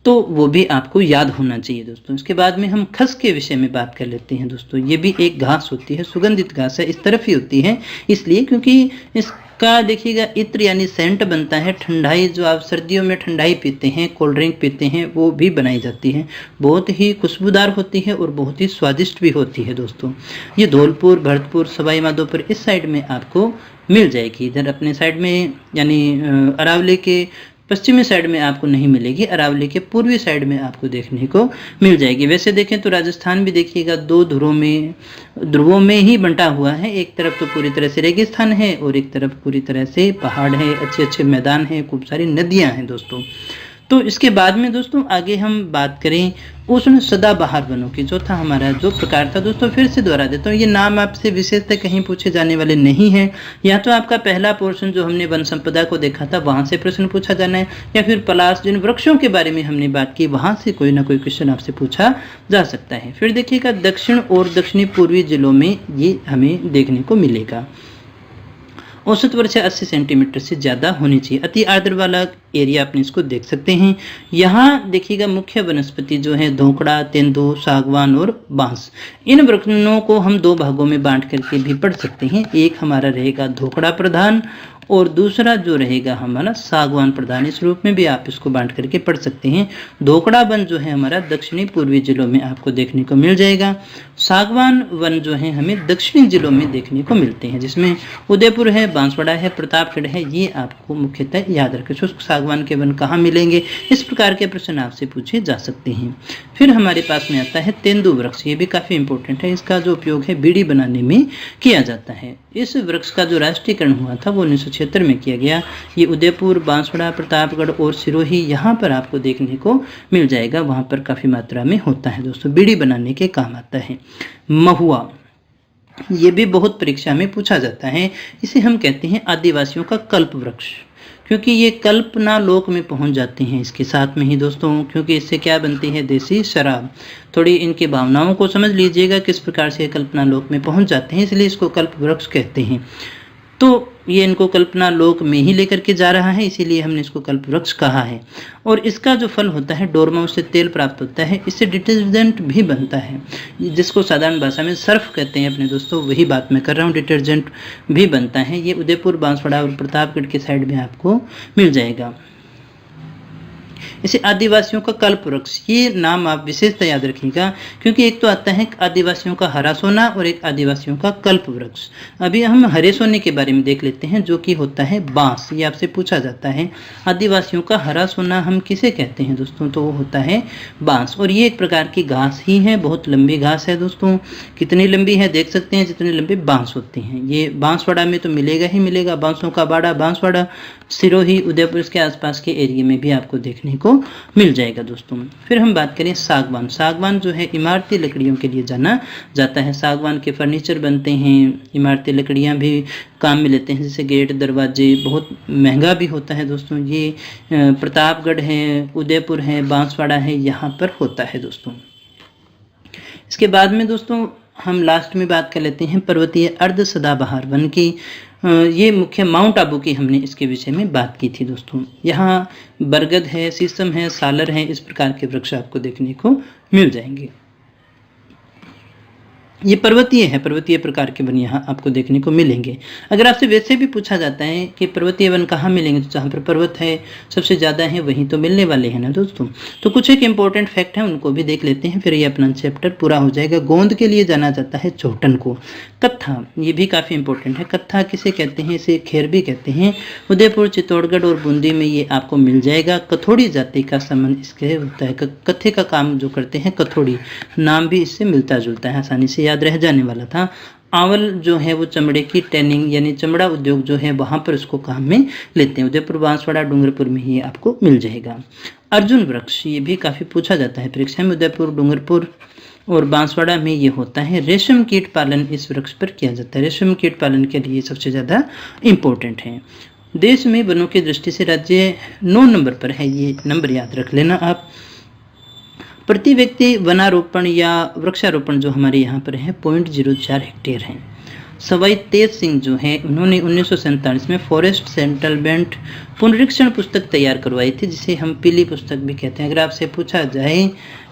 तो वो भी आपको याद होना चाहिए दोस्तों। इसके बाद में हम खस के विषय में बात कर लेते हैं दोस्तों। ये भी एक घास होती है, सुगंधित घास है, इस तरफ ही होती है, इसलिए क्योंकि इसका देखिएगा इत्र यानी सेंट बनता है। ठंडाई, जो आप सर्दियों में ठंडाई पीते हैं, कोल्ड ड्रिंक पीते हैं, वो भी बनाई जाती है। बहुत ही खुशबूदार होती है और बहुत ही स्वादिष्ट भी होती है दोस्तों। ये धौलपुर, भरतपुर, सवाई माधोपुर इस साइड में आपको मिल जाएगी। इधर अपने साइड में यानी अरावली के पश्चिमी साइड में आपको नहीं मिलेगी, अरावली के पूर्वी साइड में आपको देखने को मिल जाएगी। वैसे देखें तो राजस्थान भी देखिएगा 2 ध्रुवों में ही बंटा हुआ है। एक तरफ तो पूरी तरह से रेगिस्तान है और एक तरफ पूरी तरह से पहाड़ है, अच्छे अच्छे मैदान हैं, खूब सारी नदियां हैं दोस्तों। तो इसके बाद में दोस्तों आगे हम बात करें उष्ण सदाबहार वनों की, जो था हमारा जो प्रकार था दोस्तों, फिर से दोहरा देता हूँ। ये नाम आपसे विशेषतः कहीं पूछे जाने वाले नहीं है। या तो आपका पहला पोर्शन जो हमने वन संपदा को देखा था वहां से प्रश्न पूछा जाना है, या फिर पलाश जिन वृक्षों के बारे में हमने बात की वहां से कोई ना कोई क्वेश्चन आपसे पूछा जा सकता है। फिर देखिएगा दक्षिण और दक्षिणी पूर्वी जिलों में ये हमें देखने को मिलेगा। औसत वर्षा 80 सेंटीमीटर से ज़्यादा होनी चाहिए। अति आर्द्र वाला एरिया अपने इसको देख सकते हैं। यहाँ देखिएगा मुख्य वनस्पति जो है धोकड़ा, तेंदू, सागवान और बांस। इन वृक्षों को हम 2 भागों में बांट करके भी पढ़ सकते हैं। एक हमारा रहेगा धोकड़ा प्रधान और दूसरा जो रहेगा हमारा सागवान प्रधान। इस रूप में भी आप इसको बांट करके पढ़ सकते हैं। धोकड़ा वन जो है हमारा दक्षिणी पूर्वी जिलों में आपको देखने को मिल जाएगा। सागवान वन जो है हमें दक्षिणी जिलों में देखने को मिलते हैं, जिसमें उदयपुर है, बांसवाड़ा है, प्रतापगढ़ है। ये आपको मुख्यतः याद रखें। शुष्क सागवान के वन कहाँ मिलेंगे, इस प्रकार के प्रश्न आपसे पूछे जा सकते हैं। फिर हमारे पास में आता है तेंदू वृक्ष। ये भी काफ़ी इंपॉर्टेंट है। इसका जो उपयोग है बीड़ी बनाने में किया जाता है। इस वृक्ष का जो राष्ट्रीयकरण हुआ था वो 1976 में किया गया। ये उदयपुर, बांसवाड़ा, प्रतापगढ़ और सिरोही यहाँ पर आपको देखने को मिल जाएगा। वहाँ पर काफ़ी मात्रा में होता है दोस्तों, बीड़ी बनाने के काम आता है। महुआ, ये भी बहुत परीक्षा में पूछा जाता है। इसे हम कहते हैं आदिवासियों का कल्प वृक्ष, क्योंकि ये कल्पना लोक में पहुंच जाते हैं इसके साथ में ही दोस्तों। क्योंकि इससे क्या बनती है, देसी शराब। थोड़ी इनकी भावनाओं को समझ लीजिएगा किस प्रकार से कल्पना लोक में पहुंच जाते हैं, इसलिए इसको कल्प वृक्ष कहते हैं। तो ये इनको कल्पना लोक में ही लेकर के जा रहा है, इसीलिए हमने इसको कल्प वृक्ष कहा है। और इसका जो फल होता है डोरमा, उससे तेल प्राप्त होता है। इससे डिटर्जेंट भी बनता है, जिसको साधारण भाषा में सर्फ कहते हैं अपने दोस्तों, वही बात मैं कर रहा हूँ। डिटर्जेंट भी बनता है। ये उदयपुर, बांसवाड़ा और प्रतापगढ़ के साइड में आपको मिल जाएगा। जैसे आदिवासियों का कल्प वृक्ष, ये नाम आप विशेषता याद रखिएगा, क्योंकि एक तो आता है आदिवासियों का हरा सोना और एक आदिवासियों का कल्प वृक्ष। अभी हम हरे सोने के बारे में देख लेते हैं, जो कि होता है बांस। ये आपसे पूछा जाता है, आदिवासियों का हरा सोना हम किसे कहते हैं दोस्तों, तो वो होता है बांस। और ये एक प्रकार की घास ही है, बहुत लंबी घास है दोस्तों। कितनी लंबी है देख सकते हैं, जितने लंबे बांस होते हैं। ये बांसवाड़ा में तो मिलेगा ही मिलेगा, बांसों का बाड़ा बांसवाड़ा, सिरोही, उदयपुर के आसपास के एरिया में भी आपको देखने को मिल जाएगा दोस्तों। फिर हम बात करें सागवान। सागवान जो है इमारती लकड़ियों के लिए जाना जाता है। सागवान के फर्नीचर बनते हैं, इमारती लकड़ियां भी काम में लेते हैं, जैसे गेट, दरवाजे। बहुत महंगा भी होता है दोस्तों। ये प्रतापगढ़ है, उदयपुर है, बांसवाड़ा है, यहाँ पर होता है दोस्तों। इसके बाद में दोस्तों हम लास्ट में बात कर लेते हैं पर्वतीय अर्ध सदाबहार वन की। ये मुख्य माउंट आबू की हमने इसके विषय में बात की थी दोस्तों। यहाँ बरगद है, शीशम है, सालर है, इस प्रकार के वृक्ष आपको देखने को मिल जाएंगे। ये पर्वतीय है, पर्वतीय प्रकार के वन यहाँ आपको देखने को मिलेंगे। अगर आपसे वैसे भी पूछा जाता है कि पर्वतीय वन कहाँ मिलेंगे, तो जहाँ पर पर्वत है सबसे ज़्यादा है वहीं तो मिलने वाले हैं ना दोस्तों। तो कुछ एक इंपॉर्टेंट फैक्ट है, उनको भी देख लेते हैं, फिर ये अपना चैप्टर पूरा हो जाएगा। गोंद के लिए जाना जाता है चौटन को। कत्था, ये भी काफ़ी इंपॉर्टेंट है। कत्था किसे कहते हैं, इसे खेर भी कहते हैं। उदयपुर, चित्तौड़गढ़ और बूंदी में ये आपको मिल जाएगा। कथोड़ी जाति का संबंध इसके होता है। कत्थे का काम जो करते हैं कथोड़ी, नाम भी इससे मिलता जुलता है, आसानी से याद रह जाने वाला था। आवल जो है वो चमड़े की टैनिंग यानी चमड़ा उद्योग जो है वहां पर उसको काम में लेते हैं। उदयपुर, बांसवाड़ा, डूंगरपुर में ही आपको मिल जाएगा। अर्जुन वृक्ष, ये भी काफी पूछा जाता है परीक्षा में। उदयपुर, डूंगरपुर और बांसवाड़ा में ये होता है। रेशम कीट पालन इस वृक्ष पर किया जाता है। रेशम कीट पालन के लिए सबसे ज्यादा इंपॉर्टेंट है। देश में वनों की दृष्टि से राज्य 9 नंबर पर है, ये नंबर याद रख लेना आप। प्रति व्यक्ति वनारोपण या वृक्षारोपण जो हमारे यहाँ पर है 0.04 हेक्टेयर है। सवाई तेज सिंह जो है उन्होंने 1947 में फॉरेस्ट सेटलमेंट पुनरीक्षण पुस्तक तैयार करवाई थी, जिसे हम पीली पुस्तक भी कहते हैं। अगर आपसे पूछा जाए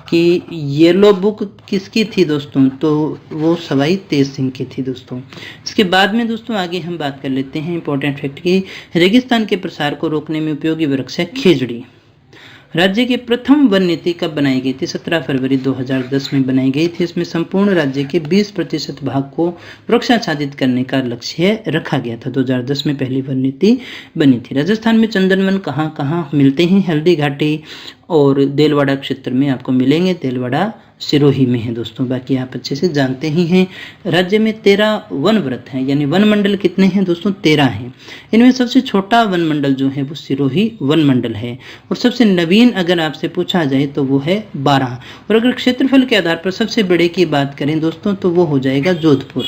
कि येलो बुक किसकी थी दोस्तों, तो वो सवाई तेज सिंह की थी दोस्तों। इसके बाद में दोस्तों आगे हम बात कर लेते हैं इंपॉर्टेंट फैक्ट की। रेगिस्तान के प्रसार को रोकने में उपयोगी वृक्ष है खेजड़ी। राज्य की प्रथम वन नीति कब बनाई गई थी, 17 फरवरी 2010 में बनाई गई थी। इसमें संपूर्ण राज्य के 20% भाग को वृक्षाच्छादित करने का लक्ष्य रखा गया था। 2010 में पहली वन नीति बनी थी। राजस्थान में चंदन वन कहाँ कहाँ मिलते हैं, हल्दी घाटी और देलवाड़ा क्षेत्र में आपको मिलेंगे। देलवाड़ा सिरोही में है दोस्तों, बाकी आप अच्छे से जानते ही हैं। राज्य में 13 वन व्रत हैं, यानी वन मंडल कितने हैं दोस्तों, 13 हैं। इनमें सबसे छोटा वन मंडल जो है वो सिरोही वन मंडल है, और सबसे नवीन अगर आपसे पूछा जाए तो वो है 12। और अगर क्षेत्रफल के आधार पर सबसे बड़े की बात करें दोस्तों तो वो हो जाएगा जोधपुर।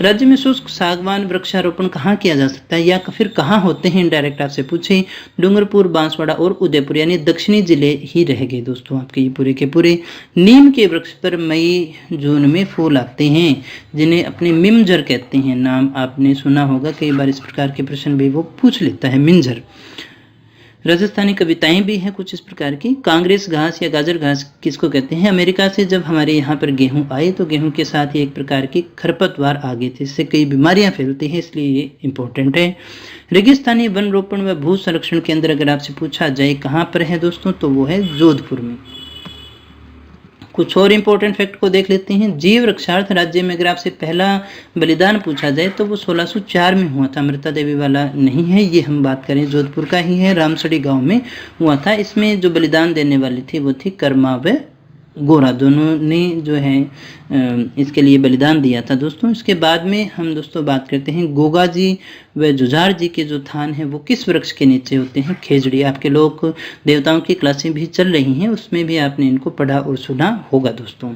राज्य में शुष्क सागवान वृक्षारोपण कहाँ किया जा सकता है या फिर कहाँ होते हैं, डायरेक्ट आपसे पूछे, डूंगरपुर, बांसवाड़ा और उदयपुर, यानी दक्षिणी जिले ही रह गए दोस्तों आपके ये पूरे के पूरे। नीम के वृक्ष पर मई जून में फूल आते हैं, जिन्हें अपने मिमझर कहते हैं। नाम आपने सुना होगा, कई बार इस प्रकार के प्रश्न भी वो पूछ लेता है, मिंजर। राजस्थानी कविताएं भी हैं कुछ इस प्रकार की। कांग्रेस घास या गाजर घास किसको कहते हैं, अमेरिका से जब हमारे यहाँ पर गेहूं आए तो गेहूं के साथ ही एक प्रकार की खरपतवार आ गई थी, इससे कई बीमारियां फैलती हैं, इसलिए ये इंपॉर्टेंट है। रेगिस्तानी वन रोपण व भू संरक्षण केंद्र अगर आपसे पूछा जाए कहाँ पर है दोस्तों, तो वो है जोधपुर में। कुछ और इंपॉर्टेंट फैक्ट को देख लेते हैं। जीव रक्षार्थ राज्य में अगर आपसे पहला बलिदान पूछा जाए तो वो 1604 में हुआ था, अमृता देवी वाला नहीं है, ये हम बात करें जोधपुर का ही है, रामसड़ी गांव में हुआ था। इसमें जो बलिदान देने वाली थी वो थी कर्मा व गोरा, दोनों ने जो है इसके लिए बलिदान दिया था दोस्तों। इसके बाद में हम दोस्तों बात करते हैं गोगा जी व जुझार जी के जो थान है वो किस वृक्ष के नीचे होते हैं, खेजड़ी। आपके लोग देवताओं की क्लासें भी चल रही हैं, उसमें भी आपने इनको पढ़ा और सुना होगा दोस्तों।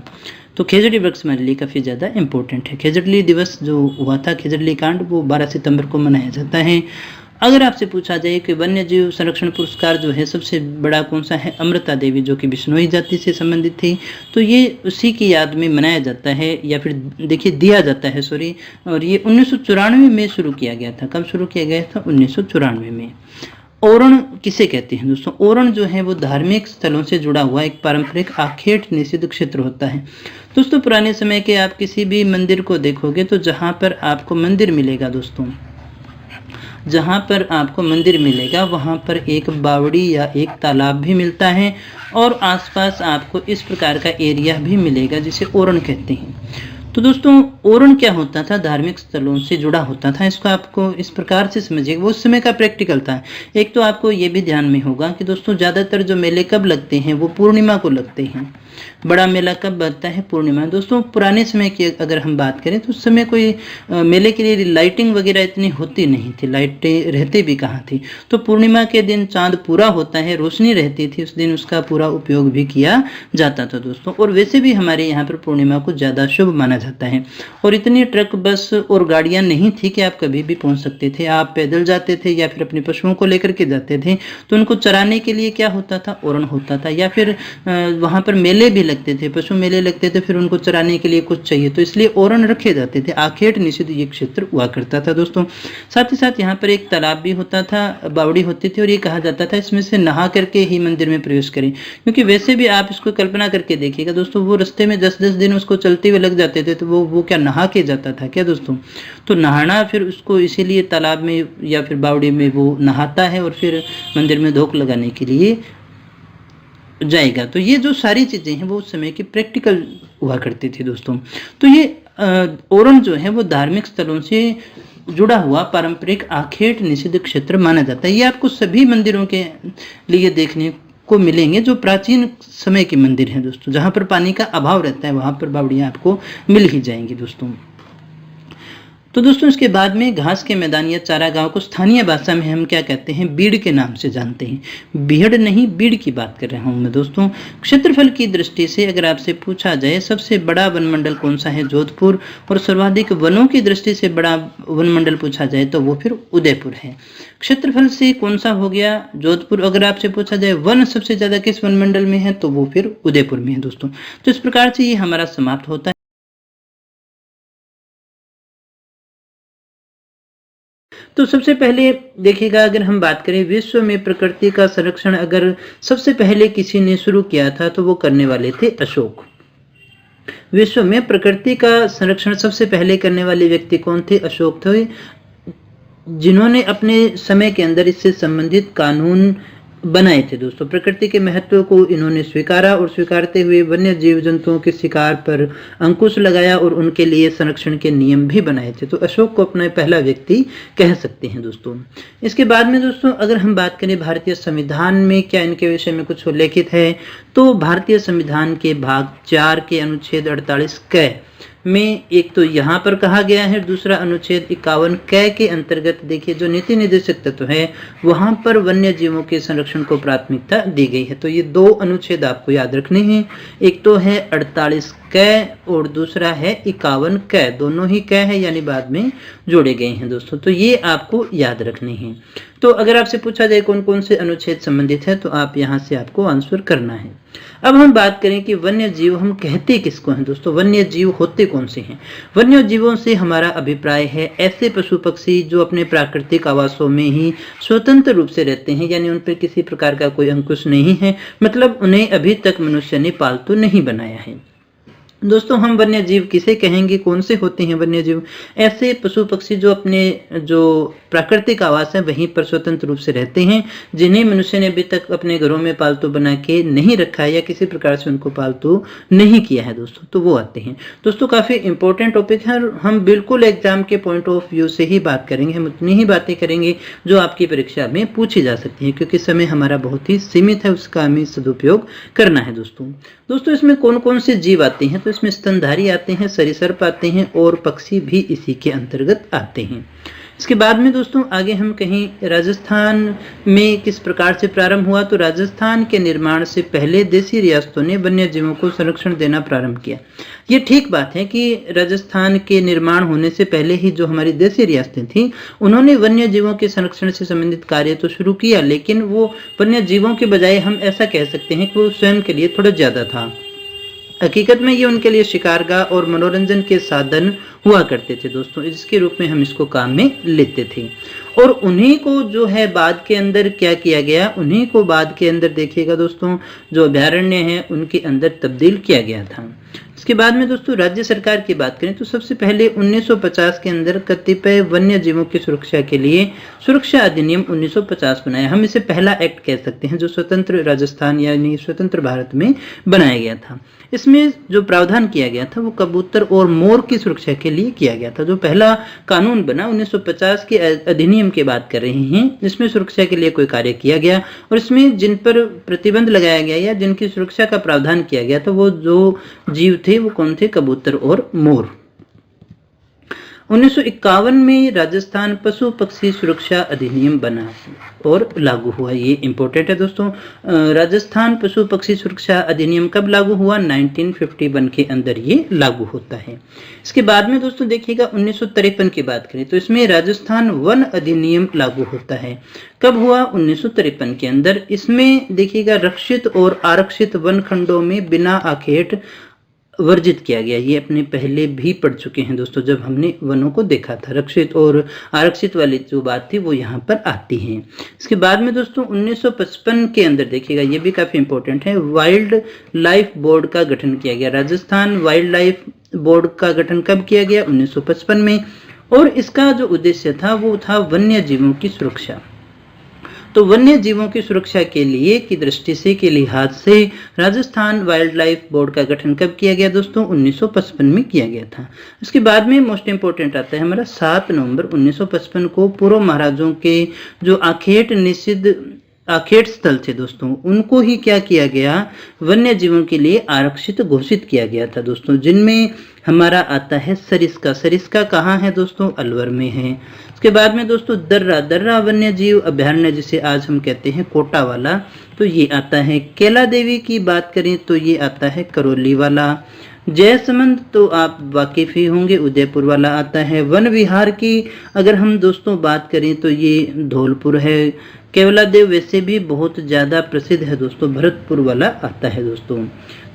तो खेजड़ी वृक्ष हमारे लिए काफ़ी ज़्यादा इंपॉर्टेंट है। खेजड़ी दिवस जो हुआ था, खेजड़ी कांड, वो 12 सितंबर को मनाया जाता है। अगर आपसे पूछा जाए कि वन्य जीव संरक्षण पुरस्कार जो है सबसे बड़ा कौन सा है, अमृता देवी जो कि बिश्नोई जाति से संबंधित थी, तो ये उसी की याद में मनाया जाता है, या फिर देखिए दिया जाता है, सॉरी। और ये 1994 में शुरू किया गया था। कब शुरू किया गया था, 1994 में। ओरण किसे कहते हैं दोस्तों, ओरण जो है वो धार्मिक स्थलों से जुड़ा हुआ एक पारंपरिक आखेट निषिद्ध क्षेत्र होता है दोस्तों। पुराने समय के आप किसी भी मंदिर को देखोगे तो जहाँ पर आपको मंदिर मिलेगा दोस्तों, जहाँ पर आपको मंदिर मिलेगा वहाँ पर एक बावड़ी या एक तालाब भी मिलता है और आसपास आपको इस प्रकार का एरिया भी मिलेगा जिसे ओरण कहते हैं। तो दोस्तों ओरण क्या होता था, धार्मिक स्थलों से जुड़ा होता था। इसको आपको इस प्रकार से समझिए, वो उस समय का प्रैक्टिकल था। एक तो आपको ये भी ध्यान में होगा कि दोस्तों ज़्यादातर जो मेले कब लगते हैं वो पूर्णिमा को लगते हैं। बड़ा मेला कब लगता है, पूर्णिमा। दोस्तों पुराने समय की अगर हम बात करें तो उस समय कोई मेले के लिए लाइटिंग वगैरह इतनी होती नहीं थी, लाइटें रहती भी कहाँ थी। तो पूर्णिमा के दिन चांद पूरा होता है, रोशनी रहती थी, उस दिन उसका पूरा उपयोग भी किया जाता था दोस्तों। और वैसे भी हमारे यहाँ पर पूर्णिमा को ज़्यादा शुभ माना जाता है। और इतनी ट्रक, बस और गाड़ियाँ नहीं थी कि आप कभी भी पहुँच सकते थे। आप पैदल जाते थे या फिर अपने पशुओं को लेकर के जाते थे। तो उनको चराने के लिए क्या होता था, ओरण होता था। या फिर वहाँ पर मेले भी लगते थे, पशु मेले लगते थे, फिर उनको चराने के लिए कुछ चाहिए तो इसलिए ओरण रखे जाते थे। आखेट निषिद्ध ये क्षेत्र हुआ करता था दोस्तों। साथ ही साथ यहाँ पर एक तालाब भी होता था, बावड़ी होती थी, और ये कहा जाता था इसमें से नहा करके ही मंदिर में प्रवेश करें। क्योंकि वैसे भी आप इसको कल्पना करके देखिएगा दोस्तों, वो रास्ते में 10-10 दिन उसको चलते हुए लग जाते थे, तो वो क्या नहा के जाता था क्या दोस्तों। तो नहाना फिर उसको इसीलिए तालाब में या फिर बावड़ी में वो नहाता है और फिर मंदिर में धोख लगाने के लिए जाएगा। तो ये जो सारी चीज़ें हैं वो उस समय की प्रैक्टिकल हुआ करती थी दोस्तों। तो ये ओरण जो है वो धार्मिक स्थलों से जुड़ा हुआ पारंपरिक आखेट निषिद्ध क्षेत्र माना जाता है। ये आपको सभी मंदिरों के लिए देखने को मिलेंगे जो प्राचीन समय के मंदिर हैं दोस्तों। जहाँ पर पानी का अभाव रहता है वहाँ पर बावड़ियाँ आपको मिल ही जाएंगी दोस्तों। तो दोस्तों इसके बाद में घास के मैदान या चारागाह को स्थानीय भाषा में हम क्या कहते हैं, बीड़ के नाम से जानते हैं। बीहड़ नहीं, बीड़ की बात कर रहा हूं मैं दोस्तों। क्षेत्रफल की दृष्टि से अगर आपसे पूछा जाए सबसे बड़ा वनमंडल कौन सा है, जोधपुर। और सर्वाधिक वनों की दृष्टि से बड़ा वनमंडल पूछा जाए तो वो फिर उदयपुर है। क्षेत्रफल से कौन सा हो गया, जोधपुर। अगर आपसे पूछा जाए वन सबसे ज्यादा किस वनमंडल में है तो वो फिर उदयपुर में है दोस्तों। तो इस प्रकार से ये हमारा समाप्त होता है। तो सबसे पहले देखिएगा, अगर हम बात करें विश्व में प्रकृति का संरक्षण अगर सबसे पहले किसी ने शुरू किया था तो वो करने वाले थे अशोक। विश्व में प्रकृति का संरक्षण सबसे पहले करने वाले व्यक्ति कौन थे, अशोक थे, जिन्होंने अपने समय के अंदर इससे संबंधित कानून बनाए थे दोस्तों। प्रकृति के महत्व को इन्होंने स्वीकारा और स्वीकारते हुए वन्य जीव जंतुओं के शिकार पर अंकुश लगाया और उनके लिए संरक्षण के नियम भी बनाए थे। तो अशोक को अपना पहला व्यक्ति कह सकते हैं दोस्तों। इसके बाद में दोस्तों अगर हम बात करें भारतीय संविधान में क्या इनके विषय में कुछ उल्लेखित है, तो भारतीय संविधान के भाग 4 के अनुच्छेद 48 क में एक तो यहाँ पर कहा गया है, दूसरा अनुच्छेद 51 क के अंतर्गत देखिए जो नीति निर्देशक तत्व है वहां पर वन्य जीवों के संरक्षण को प्राथमिकता दी गई है। तो ये दो अनुच्छेद आपको याद रखने हैं, एक तो है 48 क और दूसरा है 51 क। दोनों ही क है यानी बाद में जोड़े गए हैं दोस्तों। तो ये आपको याद रखने हैं। तो अगर आपसे पूछा जाए कौन कौन से अनुच्छेद संबंधित है तो आप यहाँ से आपको आंसर करना है। अब हम बात करें कि वन्य जीव हम कहते किसको हैं दोस्तों, वन्य जीव होते कौन से हैं। वन्य जीवों से हमारा अभिप्राय है ऐसे पशु पक्षी जो अपने प्राकृतिक आवासों में ही स्वतंत्र रूप से रहते हैं, यानी उन पर किसी प्रकार का कोई अंकुश नहीं है, मतलब उन्हें अभी तक मनुष्य ने पालतू नहीं बनाया है। दोस्तों हम वन्य जीव किसे कहेंगे, कौन से होते हैं वन्य जीव, ऐसे पशु पक्षी जो अपने जो प्राकृतिक आवास है वहीं पर स्वतंत्र रूप से रहते हैं, जिन्हें मनुष्य ने अभी तक अपने घरों में पालतू बना के नहीं रखा है या किसी प्रकार से उनको पालतू नहीं किया है दोस्तों, तो वो आते हैं। दोस्तों काफी इंपॉर्टेंट टॉपिक है और हम बिल्कुल एग्जाम के पॉइंट ऑफ व्यू से ही बात करेंगे। हम उतनी ही बातें करेंगे जो आपकी परीक्षा में पूछी जा सकती है, क्योंकि समय हमारा बहुत ही सीमित है, उसका हमें सदुपयोग करना है दोस्तों इसमें कौन कौन से जीव आते हैं, तो इसमें स्तनधारी आते हैं, सरीसृप आते हैं और पक्षी भी इसी के अंतर्गत आते हैं। इसके बाद में दोस्तों आगे हम कहीं राजस्थान में किस प्रकार से प्रारंभ हुआ, तो राजस्थान के निर्माण से पहले देसी रियासतों ने वन्य जीवों को संरक्षण देना प्रारंभ किया। ये ठीक बात है कि राजस्थान के निर्माण होने से पहले ही जो हमारी देसी रियासतें थी उन्होंने वन्य जीवों के संरक्षण से संबंधित कार्य तो शुरू किया, लेकिन वो वन्य जीवों के बजाय हम ऐसा कह सकते हैं कि वो स्वयं के लिए थोड़ा ज्यादा था। हकीकत में ये उनके लिए शिकारगाह और मनोरंजन के साधन हुआ करते थे दोस्तों, इसके रूप में हम इसको काम में लेते थे। और उन्हीं को जो है बाद के अंदर क्या किया गया, उन्हीं को बाद के अंदर देखिएगा दोस्तों जो अभयारण्य हैं उनके अंदर तब्दील किया गया था। इसके बाद में दोस्तों राज्य सरकार की बात करें तो सबसे पहले 1950 के अंदर कतिपय वन्य जीवों की सुरक्षा के लिए सुरक्षा अधिनियम 1950 बनाया। हम इसे पहला एक्ट कह सकते हैं जो स्वतंत्र राजस्थान यानी स्वतंत्र भारत में बनाया गया था। इसमें जो प्रावधान किया गया था वो कबूतर और मोर की सुरक्षा के लिए किया गया था। जो पहला कानून बना 1950 के अधिनियम की बात कर रहे हैं, इसमें सुरक्षा के लिए कोई कार्य किया गया और इसमें जिन पर प्रतिबंध लगाया गया या जिनकी सुरक्षा का प्रावधान किया गया था वो जो जीव थे वो कौन थे, कबूतर और मोर। 1951 में राजस्थान पशु पक्षी सुरक्षा अधिनियम बना और लागू हुआ। ये इंपॉर्टेंट है दोस्तों। राजस्थान पशु पक्षी सुरक्षा अधिनियम कब लागू हुआ, 1951 के अंदर ये लागू होता है। इसके बाद में दोस्तों देखिएगा 1953 की बात करें तो इसमें राजस्थान वन अधिनियम लागू होता है। कब हुआ, 1953 के अंदर। इसमें देखिएगा रक्षित और आरक्षित वन खंडों में बिना आखेट वर्जित किया गया। ये अपने पहले भी पढ़ चुके हैं दोस्तों जब हमने वनों को देखा था। रक्षित और आरक्षित वाली जो बात थी वो यहाँ पर आती है। इसके बाद में दोस्तों 1955 के अंदर देखिएगा, ये भी काफी इंपॉर्टेंट है, वाइल्ड लाइफ बोर्ड का गठन किया गया। राजस्थान वाइल्ड लाइफ बोर्ड का गठन कब किया गया, 1955 में। और इसका जो उद्देश्य था वो था वन्य जीवों की सुरक्षा। तो वन्य जीवों की सुरक्षा के लिए की दृष्टि से के लिहाज से राजस्थान वाइल्ड लाइफ बोर्ड का गठन कब किया गया दोस्तों, 1955 में किया गया था। उसके बाद में मोस्ट इंपोर्टेंट आता है हमारा 7 नवंबर 1955 को पूर्व महाराजों के जो आखेट निषिद्ध आखेट स्थल थे दोस्तों उनको ही क्या किया गया, वन्य जीवों के लिए आरक्षित घोषित किया गया था दोस्तों, जिनमें हमारा आता है सरिस्का। सरिस्का कहाँ है दोस्तों, अलवर में है। उसके बाद में दोस्तों दर्रा वन्य जीव अभयारण्य जिसे आज हम कहते हैं कोटा वाला, तो ये आता है। कैला देवी की बात करें तो ये आता है करौली वाला। जयसमंद तो आप वाकिफ ही होंगे, उदयपुर वाला आता है। वन विहार की अगर हम दोस्तों बात करें तो ये धौलपुर है। केवला देव वैसे भी बहुत ज़्यादा प्रसिद्ध है दोस्तों, भरतपुर वाला आता है दोस्तों।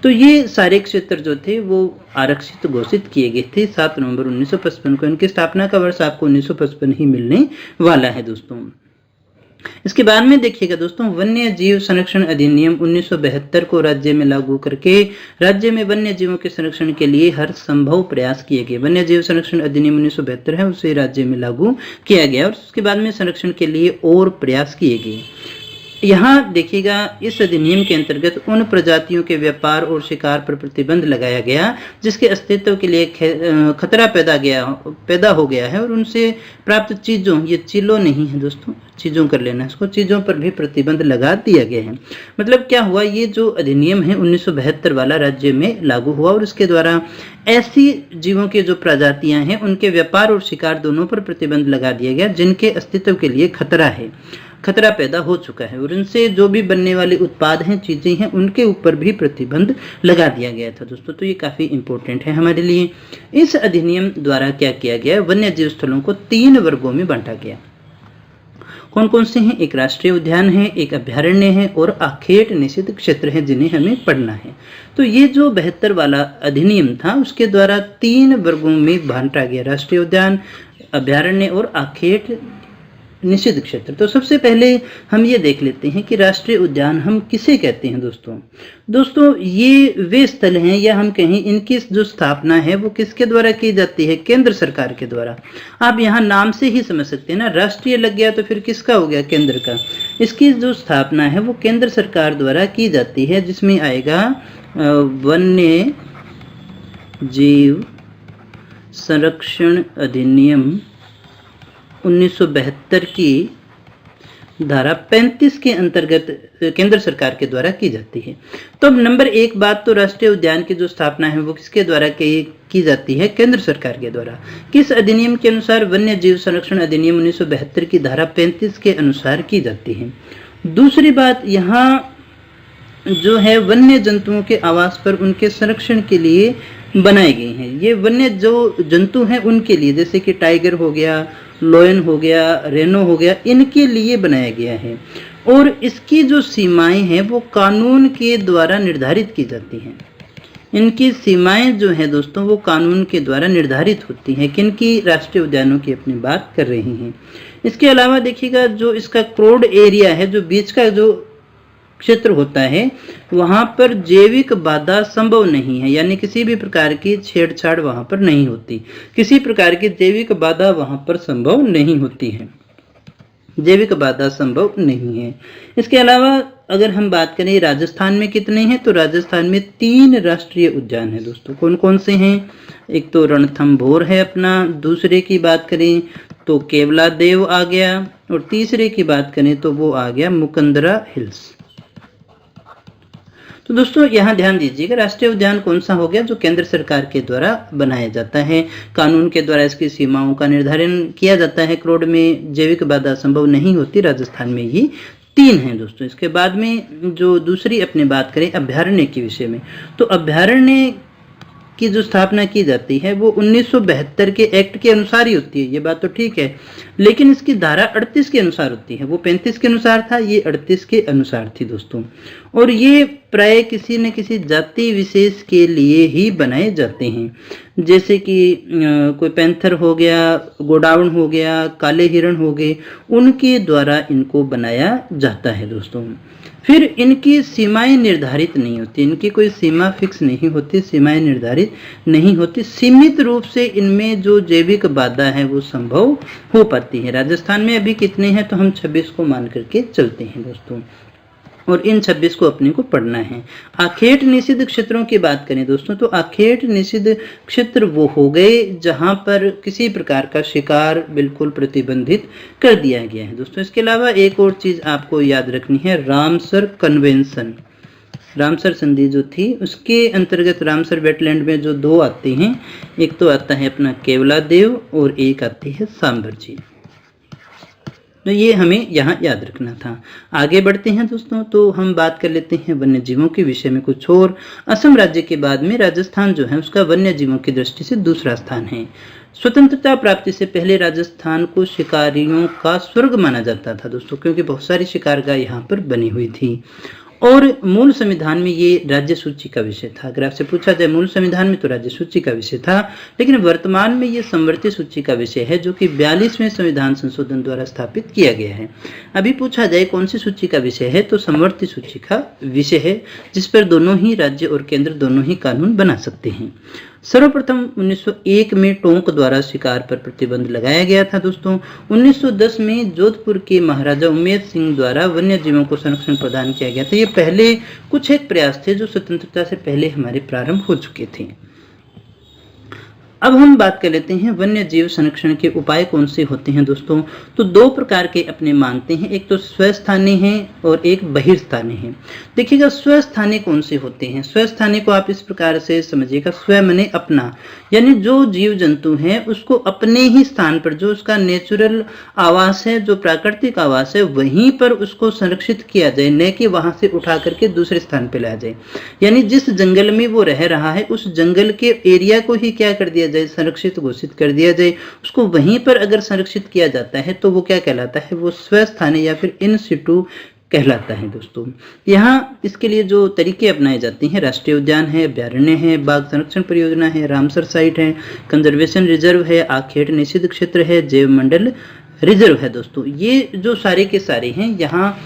तो ये सारे क्षेत्र जो थे वो आरक्षित घोषित किए गए थे 7 नवंबर 1955 को। इनकी स्थापना का वर्ष आपको 1955 ही मिलने वाला है दोस्तों। इसके बाद में देखिएगा दोस्तों वन्य जीव संरक्षण अधिनियम 1972 को राज्य में लागू करके राज्य में वन्य जीवों के संरक्षण के लिए हर संभव प्रयास किए गए। वन्य जीव संरक्षण अधिनियम 1972 है उसे राज्य में लागू किया गया और उसके बाद में संरक्षण के लिए और प्रयास किए गए। यहाँ देखिएगा इस अधिनियम के अंतर्गत उन प्रजातियों के व्यापार और शिकार पर प्रतिबंध लगाया गया जिसके अस्तित्व के लिए खतरा पैदा हो गया है और उनसे प्राप्त चीजों, ये चीलों नहीं है दोस्तों, चीजों कर लेना इसको, चीजों पर भी प्रतिबंध लगा दिया गया है। मतलब क्या हुआ, ये जो अधिनियम है 1972 वाला राज्य में लागू हुआ और इसके द्वारा ऐसी जीवों के जो प्रजातियां हैं उनके व्यापार और शिकार दोनों पर प्रतिबंध लगा दिया गया जिनके अस्तित्व के लिए खतरा पैदा हो चुका है और उनसे जो भी बनने वाले उत्पाद हैं, चीजें हैं, उनके ऊपर भी प्रतिबंध लगा दिया गया था दोस्तों। तो ये काफी इंपॉर्टेंट है हमारे लिए। इस अधिनियम द्वारा क्या किया गया, वन्य जीव स्थलों को 3 वर्गों में बांटा गया। कौन कौन से हैं, एक राष्ट्रीय उद्यान है, एक अभयारण्य है और आखेट निषिद्ध क्षेत्र है जिन्हें हमें पढ़ना है। तो ये जो 72 वाला अधिनियम था उसके द्वारा 3 वर्गों में बांटा गया, राष्ट्रीय उद्यान, अभयारण्य और आखेट निषिद्ध क्षेत्र। तो सबसे पहले हम ये देख लेते हैं कि राष्ट्रीय उद्यान हम किसे कहते हैं दोस्तों ये वे स्थल हैं या हम कहें इनकी जो स्थापना है वो किसके द्वारा की जाती है, केंद्र सरकार के द्वारा। आप यहाँ नाम से ही समझ सकते हैं ना, राष्ट्रीय लग गया तो फिर किसका हो गया, केंद्र का। इसकी जो स्थापना है वो केंद्र सरकार द्वारा की जाती है जिसमें आएगा वन्य जीव संरक्षण अधिनियम 1972 की धारा 35 के अंतर्गत केंद्र सरकार के द्वारा की जाती है। तो अब नंबर 1 बात, तो राष्ट्रीय उद्यान की जो स्थापना है वो किसके द्वारा की जाती है, केंद्र सरकार के द्वारा। किस अधिनियम के अनुसार, वन्य जीव संरक्षण अधिनियम 1972 की धारा 35 के अनुसार की जाती है। दूसरी बात, यहाँ जो है वन्य जंतुओं के आवास पर उनके संरक्षण के लिए बनाए गए हैं। ये वन्य जो जंतु हैं उनके लिए, जैसे कि टाइगर हो गया, लोयन हो गया, रेनो हो गया, इनके लिए बनाया गया है और इसकी जो सीमाएं हैं वो कानून के द्वारा निर्धारित की जाती हैं। इनकी सीमाएं जो है दोस्तों वो कानून के द्वारा निर्धारित होती हैं। किनकी? राष्ट्रीय उद्यानों की अपनी बात कर रही हैं। इसके अलावा देखिएगा जो इसका क्रोड एरिया है, जो बीच का जो क्षेत्र होता है, वहां पर जैविक बाधा संभव नहीं है, यानी किसी भी प्रकार की छेड़छाड़ वहां पर नहीं होती, किसी प्रकार की जैविक बाधा वहां पर संभव नहीं होती है, जैविक बाधा संभव नहीं है। इसके अलावा अगर हम बात करें राजस्थान में कितने हैं, तो राजस्थान में 3 राष्ट्रीय उद्यान है दोस्तों। कौन कौन से हैं? एक तो रणथंभौर है अपना, दूसरे की बात करें तो केवलादेव आ गया, और तीसरे की बात करें तो वो आ गया मुकंदरा हिल्स। तो दोस्तों यहाँ ध्यान दीजिएगा, राष्ट्रीय उद्यान कौन सा हो गया? जो केंद्र सरकार के द्वारा बनाया जाता है, कानून के द्वारा इसकी सीमाओं का निर्धारण किया जाता है, क्रोड में जैविक बाधा संभव नहीं होती, राजस्थान में ही 3 हैं दोस्तों। इसके बाद में जो दूसरी अपने बात करें अभ्यारण्य के विषय में, तो अभ्यारण्य की जो स्थापना की जाती है वो 1972 के एक्ट के अनुसार ही होती है, ये बात तो ठीक है, लेकिन इसकी धारा 38 के अनुसार होती है। वो 35 के अनुसार था, ये 38 के अनुसार थी दोस्तों। और ये प्राय किसी न किसी जाति विशेष के लिए ही बनाए जाते हैं, जैसे कि कोई पैंथर हो गया, गोडाउन हो गया, काले हिरण हो गए, उनके द्वारा इनको बनाया जाता है दोस्तों। फिर इनकी सीमाएं निर्धारित नहीं होती, इनकी कोई सीमा फिक्स नहीं होती, सीमाएं निर्धारित नहीं होती, सीमित रूप से इनमें जो जैविक बाधा है वो संभव हो पाती है। राजस्थान में अभी कितने हैं, तो हम 26 को मान करके चलते हैं दोस्तों, और इन 26 को अपने को पढ़ना है। आखेट निषिद्ध क्षेत्रों की बात करें दोस्तों, तो आखेट निषिद्ध क्षेत्र वो हो गए जहां पर किसी प्रकार का शिकार बिल्कुल प्रतिबंधित कर दिया गया है दोस्तों। इसके अलावा एक और चीज आपको याद रखनी है, रामसर कन्वेंशन, रामसर संधि जो थी उसके अंतर्गत रामसर वेटलैंड में जो 2 आते हैं, एक तो आता है अपना केवलादेव और एक आती है सांबर जी। तो ये हमें यहाँ याद रखना था। आगे बढ़ते हैं दोस्तों, तो हम बात कर लेते हैं वन्य जीवों के विषय में कुछ और। असम राज्य के बाद में राजस्थान जो है उसका वन्य जीवों की दृष्टि से दूसरा स्थान है। स्वतंत्रता प्राप्ति से पहले राजस्थान को शिकारियों का स्वर्ग माना जाता था दोस्तों, क्योंकि बहुत सारी शिकारगाह यहाँ पर बनी हुई थी, और मूल संविधान में ये राज्य सूची का विषय था। अगर आपसे पूछा जाए मूल संविधान में, तो राज्य सूची का विषय था, लेकिन वर्तमान में ये संवर्ती सूची का विषय है, जो कि 42वें संविधान संशोधन द्वारा स्थापित किया गया है। अभी पूछा जाए कौन सी सूची का विषय है, तो संवर्ती सूची का विषय है, जिस पर दोनों ही राज्य और केंद्र दोनों ही कानून बना सकते हैं। सर्वप्रथम 1901 में टोंक द्वारा शिकार पर प्रतिबंध लगाया गया था दोस्तों। 1910 में जोधपुर के महाराजा उमेद सिंह द्वारा वन्य जीवों को संरक्षण प्रदान किया गया था। ये पहले कुछ एक प्रयास थे जो स्वतंत्रता से पहले हमारे प्रारंभ हो चुके थे। अब हम बात कर लेते हैं वन्य जीव संरक्षण के उपाय कौन से होते हैं दोस्तों। तो 2 प्रकार के अपने मानते हैं, एक तो स्वस्थानीय है और एक बहिर्स्थानीय है। देखिएगा स्वस्थानीय कौन से होते हैं। स्वस्थानीय को आप इस प्रकार से समझिएगा, स्व माने अपना, यानी जो जीव जंतु है उसको अपने ही स्थान पर, जो उसका नेचुरल आवास है, जो प्राकृतिक आवास है, वहीं पर उसको संरक्षित किया जाए, न कि वहां से उठा करके दूसरे स्थान पर लाया जाए। यानी जिस जंगल में वो रह रहा है उस जंगल के एरिया को ही क्या कर दिया जाए, संरक्षित घोषित कर दिया जाए। उसको वहीं पर अगर संरक्षित किया जाता है तो वो क्या कहलाता है, वो स्वस्थानीय या फिर इन सिटू कहलाता है दोस्तों। यहाँ इसके लिए जो तरीके अपनाए जाते हैं, राष्ट्रीय उद्यान है, अभ्यारण्य है, बाघ संरक्षण परियोजना है, रामसर साइट है, कंजर्वेशन रिजर्व है, आखेट निषिद्ध क्षेत्र है, जैव मंडल रिजर्व है दोस्तों। ये जो सारे के सारे हैं यहाँ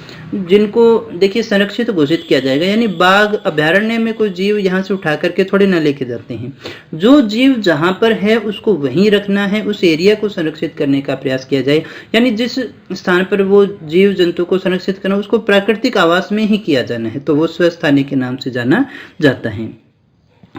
जिनको देखिए संरक्षित घोषित किया जाएगा, यानी बाघ अभ्यारण्य में कोई जीव यहाँ से उठा करके थोड़े ना लेके जाते हैं। जो जीव जहाँ पर है उसको वहीं रखना है, उस एरिया को संरक्षित करने का प्रयास किया जाए। यानी जिस स्थान पर वो जीव जंतु को संरक्षित करना उसको प्राकृतिक आवास में ही किया जाना है, तो वो स्वस्थानीय के नाम से जाना जाता है।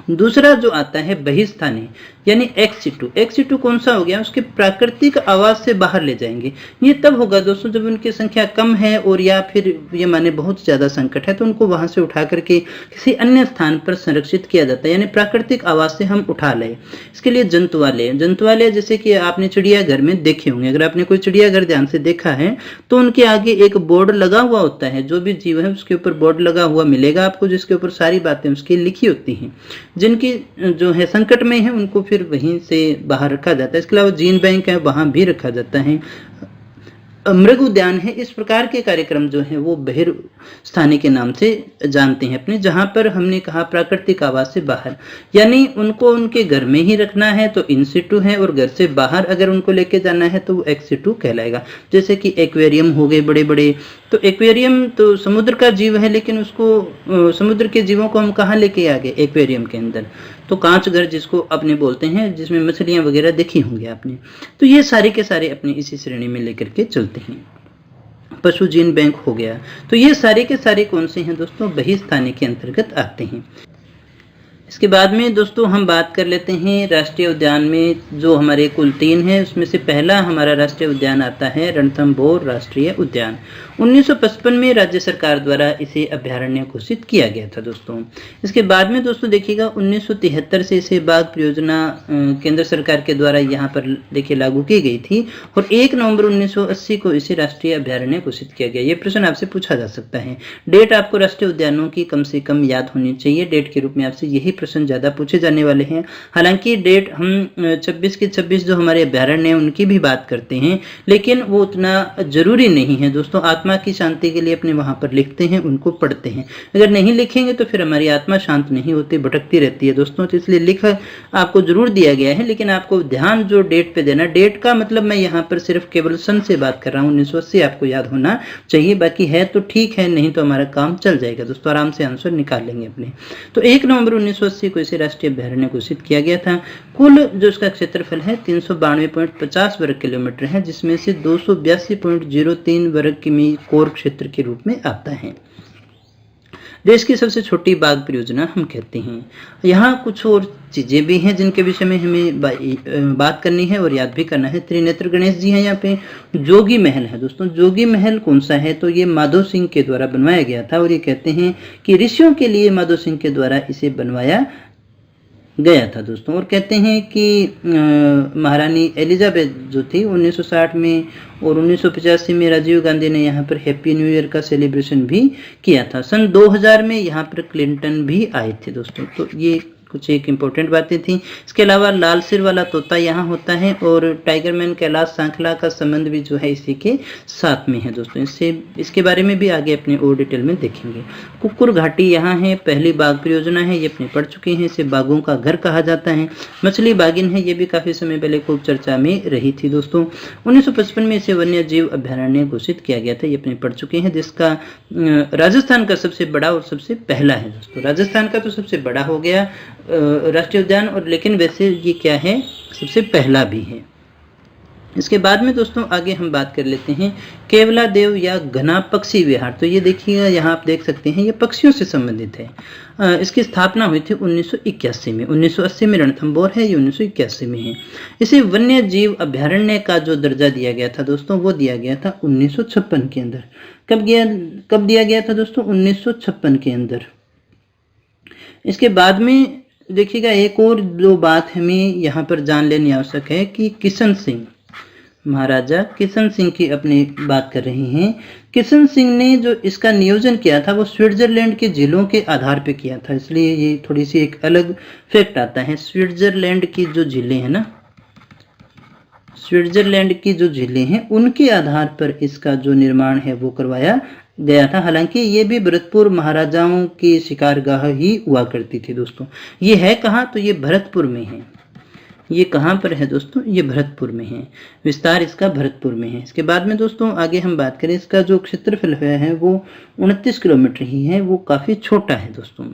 दूसरा जो आता है बहिस्थानीय, यानी एक्स-सिटू। एक्स-सिटू कौन सा हो गया, उसके प्राकृतिक आवास से बाहर ले जाएंगे। ये तब होगा दोस्तों जब उनकी संख्या कम है और या फिर ये माने बहुत ज्यादा संकट है, तो उनको वहां से उठा करके किसी अन्य स्थान पर संरक्षित किया जाता है, यानी प्राकृतिक आवास से हम उठा ले। इसके लिए जंतुवालय जैसे कि आपने चिड़ियाघर में देखे होंगे, अगर आपने कोई चिड़ियाघर ध्यान से देखा है तो उनके आगे एक बोर्ड लगा हुआ होता है, जो भी जीव है उसके ऊपर बोर्ड लगा हुआ मिलेगा आपको, जिसके ऊपर सारी बातें उसकी लिखी होती हैं। जिनकी जो है संकट में है उनको फिर वहीं से बाहर रखा जाता है। इसके अलावा जीन बैंक है, वहां भी रखा जाता है। मृग उद्यान है। इस प्रकार के कार्यक्रम जो है वो बहिर्स्थानी के नाम से जानते हैं अपने, जहां पर हमने कहा प्राकृतिक आवास से बाहर, यानी उनको उनके घर में ही रखना है तो इन सिटू है, और घर से बाहर अगर उनको लेके जाना है तो वो एक्स सिटू कहलाएगा। जैसे कि एक्वेरियम हो गए बड़े बड़े, तो एक्वेरियम तो समुद्र का जीव है, लेकिन उसको समुद्र के जीवों को हम कहाँ लेके आ गए, एक्वेरियम के अंदर। तो कांच घर जिसको अपने बोलते हैं, जिसमें मछलियां वगैरह देखी होंगी आपने। तो ये सारे के सारे अपने इसी श्रेणी में लेकर के चलते हैं। पशु जीन बैंक हो गया। तो ये सारे के सारे कौन से हैं दोस्तों, बहिस्थानी के अंतर्गत आते हैं। इसके बाद में दोस्तों हम बात कर लेते हैं राष्ट्रीय उद्यान में जो हमारे कुल 3 हैं, उसमें से पहला हमारा राष्ट्रीय उद्यान आता है रणथंभौर राष्ट्रीय उद्यान। 1955 में राज्य सरकार द्वारा इसे अभ्यारण्य घोषित किया गया था दोस्तों। इसके बाद में दोस्तों देखिएगा 1973 से इसे बाघ परियोजना केंद्र सरकार के द्वारा यहाँ पर देखिए लागू की गई थी, और 1 नवंबर 1980 को इसे राष्ट्रीय अभ्यारण्य घोषित किया गया। ये प्रश्न आपसे पूछा जा सकता है। डेट आपको राष्ट्रीय उद्यानों की कम से कम याद होनी चाहिए। डेट के रूप में आपसे यही प्रश्न ज्यादा पूछे जाने वाले हैं। हालांकि डेट हम 26 के 26 जो हमारे अभ्यारण्य हैं उनकी भी बात करते हैं, लेकिन वो उतना जरूरी नहीं है दोस्तों। आत्मा की शांति के लिए अपने वहां पर लिखते हैं, उनको पढ़ते हैं। अगर नहीं लिखेंगे तो फिर हमारी आत्मा शांत नहीं होती, भटकती रहती है दोस्तों। तो इसलिए लिख आपको जरूर दिया गया है, लेकिन आपको ध्यान जो डेट पे देना। डेट का मतलब मैं यहाँ पर सिर्फ केवल सन से बात कर रहा हूँ। 1980 आपको याद होना चाहिए, बाकी है तो ठीक है, नहीं तो हमारा काम चल जाएगा दोस्तों, आराम से आंसर निकाल लेंगे अपने। तो 1 नवंबर 1980 को इसे राष्ट्रीय अभ्यारण्य घोषित किया गया था। कुल जो इसका क्षेत्रफल है 392.50 वर्ग किलोमीटर है, जिसमें से 282.03 वर्ग किमी कोर क्षेत्र के रूप में आता है। देश की सबसे छोटी बाघ परियोजना हम कहते हैं। यहाँ कुछ और चीजें भी हैं जिनके विषय में हमें बात करनी है और याद भी करना है। त्रिनेत्र गणेश जी हैं यहाँ पे। जोगी महल है दोस्तों। जोगी महल कौन सा है, तो ये माधो सिंह के द्वारा बनवाया गया था, और ये कहते हैं कि ऋषियों के लिए माधो सिंह के द्वारा इसे बनवाया गया था दोस्तों। और कहते हैं कि महारानी एलिजाबेथ जो थी 1960 में और 1985 में राजीव गांधी ने यहाँ पर हैप्पी न्यू ईयर का सेलिब्रेशन भी किया था। सन 2000 में यहाँ पर क्लिंटन भी आए थे दोस्तों। तो ये कुछ एक इम्पोर्टेंट बातें थी। इसके अलावा लाल सिर वाला तोता यहाँ होता है, और टाइगरमैन कैलाश सांखला का संबंध भी जो है इसी के साथ में है दोस्तों। इसके बारे में भी आगे अपने और डिटेल में देखेंगे। कुक्कुर घाटी यहाँ है, पहली बाघ परियोजना है, ये अपने पढ़ चुके हैं। इसे बाघों का घर कहा जाता है। मछली बागिन है, ये भी काफी समय पहले खूब चर्चा में रही थी दोस्तों। 1955 में इसे वन्य जीव अभ्यारण्य घोषित किया गया था, ये अपने पढ़ चुके हैं। जिसका राजस्थान का सबसे बड़ा और सबसे पहला है दोस्तों। राजस्थान का तो सबसे बड़ा हो गया राष्ट्रीय उद्यान, और लेकिन वैसे ये क्या है, सबसे पहला भी है। इसके बाद में दोस्तों आगे हम बात कर लेते हैं केवला देव या घना पक्षी विहार। तो ये देखिएगा, यहाँ आप देख सकते हैं, ये पक्षियों से संबंधित है। इसकी स्थापना हुई थी 1981 में। 1980 में रणथंभौर है, ये 1981 में है। इसे वन्य जीव अभ्यारण्य का जो दर्जा दिया गया था दोस्तों, वो दिया गया था 1956 के अंदर। कब दिया गया था दोस्तों, 1956 के अंदर। इसके बाद में देखिएगा एक और दो बात हमें यहाँ पर जान लेनी आवश्यक है कि किशन सिंह, महाराजा किशन सिंह की अपनी बात कर रहे हैं। किशन सिंह ने जो इसका नियोजन किया था वो स्विट्जरलैंड के जिलों के आधार पे किया था, इसलिए ये थोड़ी सी एक अलग फैक्ट आता है। स्विट्जरलैंड की जो जिले हैं ना, स्विट्जरलैंड की जो जिले हैं उनके आधार पर इसका जो निर्माण है वो करवाया गया था। हालांकि ये भी भरतपुर महाराजाओं की शिकारगाह ही हुआ करती थी दोस्तों। ये है कहाँ, तो ये भरतपुर में है। ये कहाँ पर है दोस्तों, ये भरतपुर में है। विस्तार इसका भरतपुर में है। इसके बाद में दोस्तों आगे हम बात करें, इसका जो क्षेत्रफल है वो 29 किलोमीटर ही है, वो काफी छोटा है दोस्तों।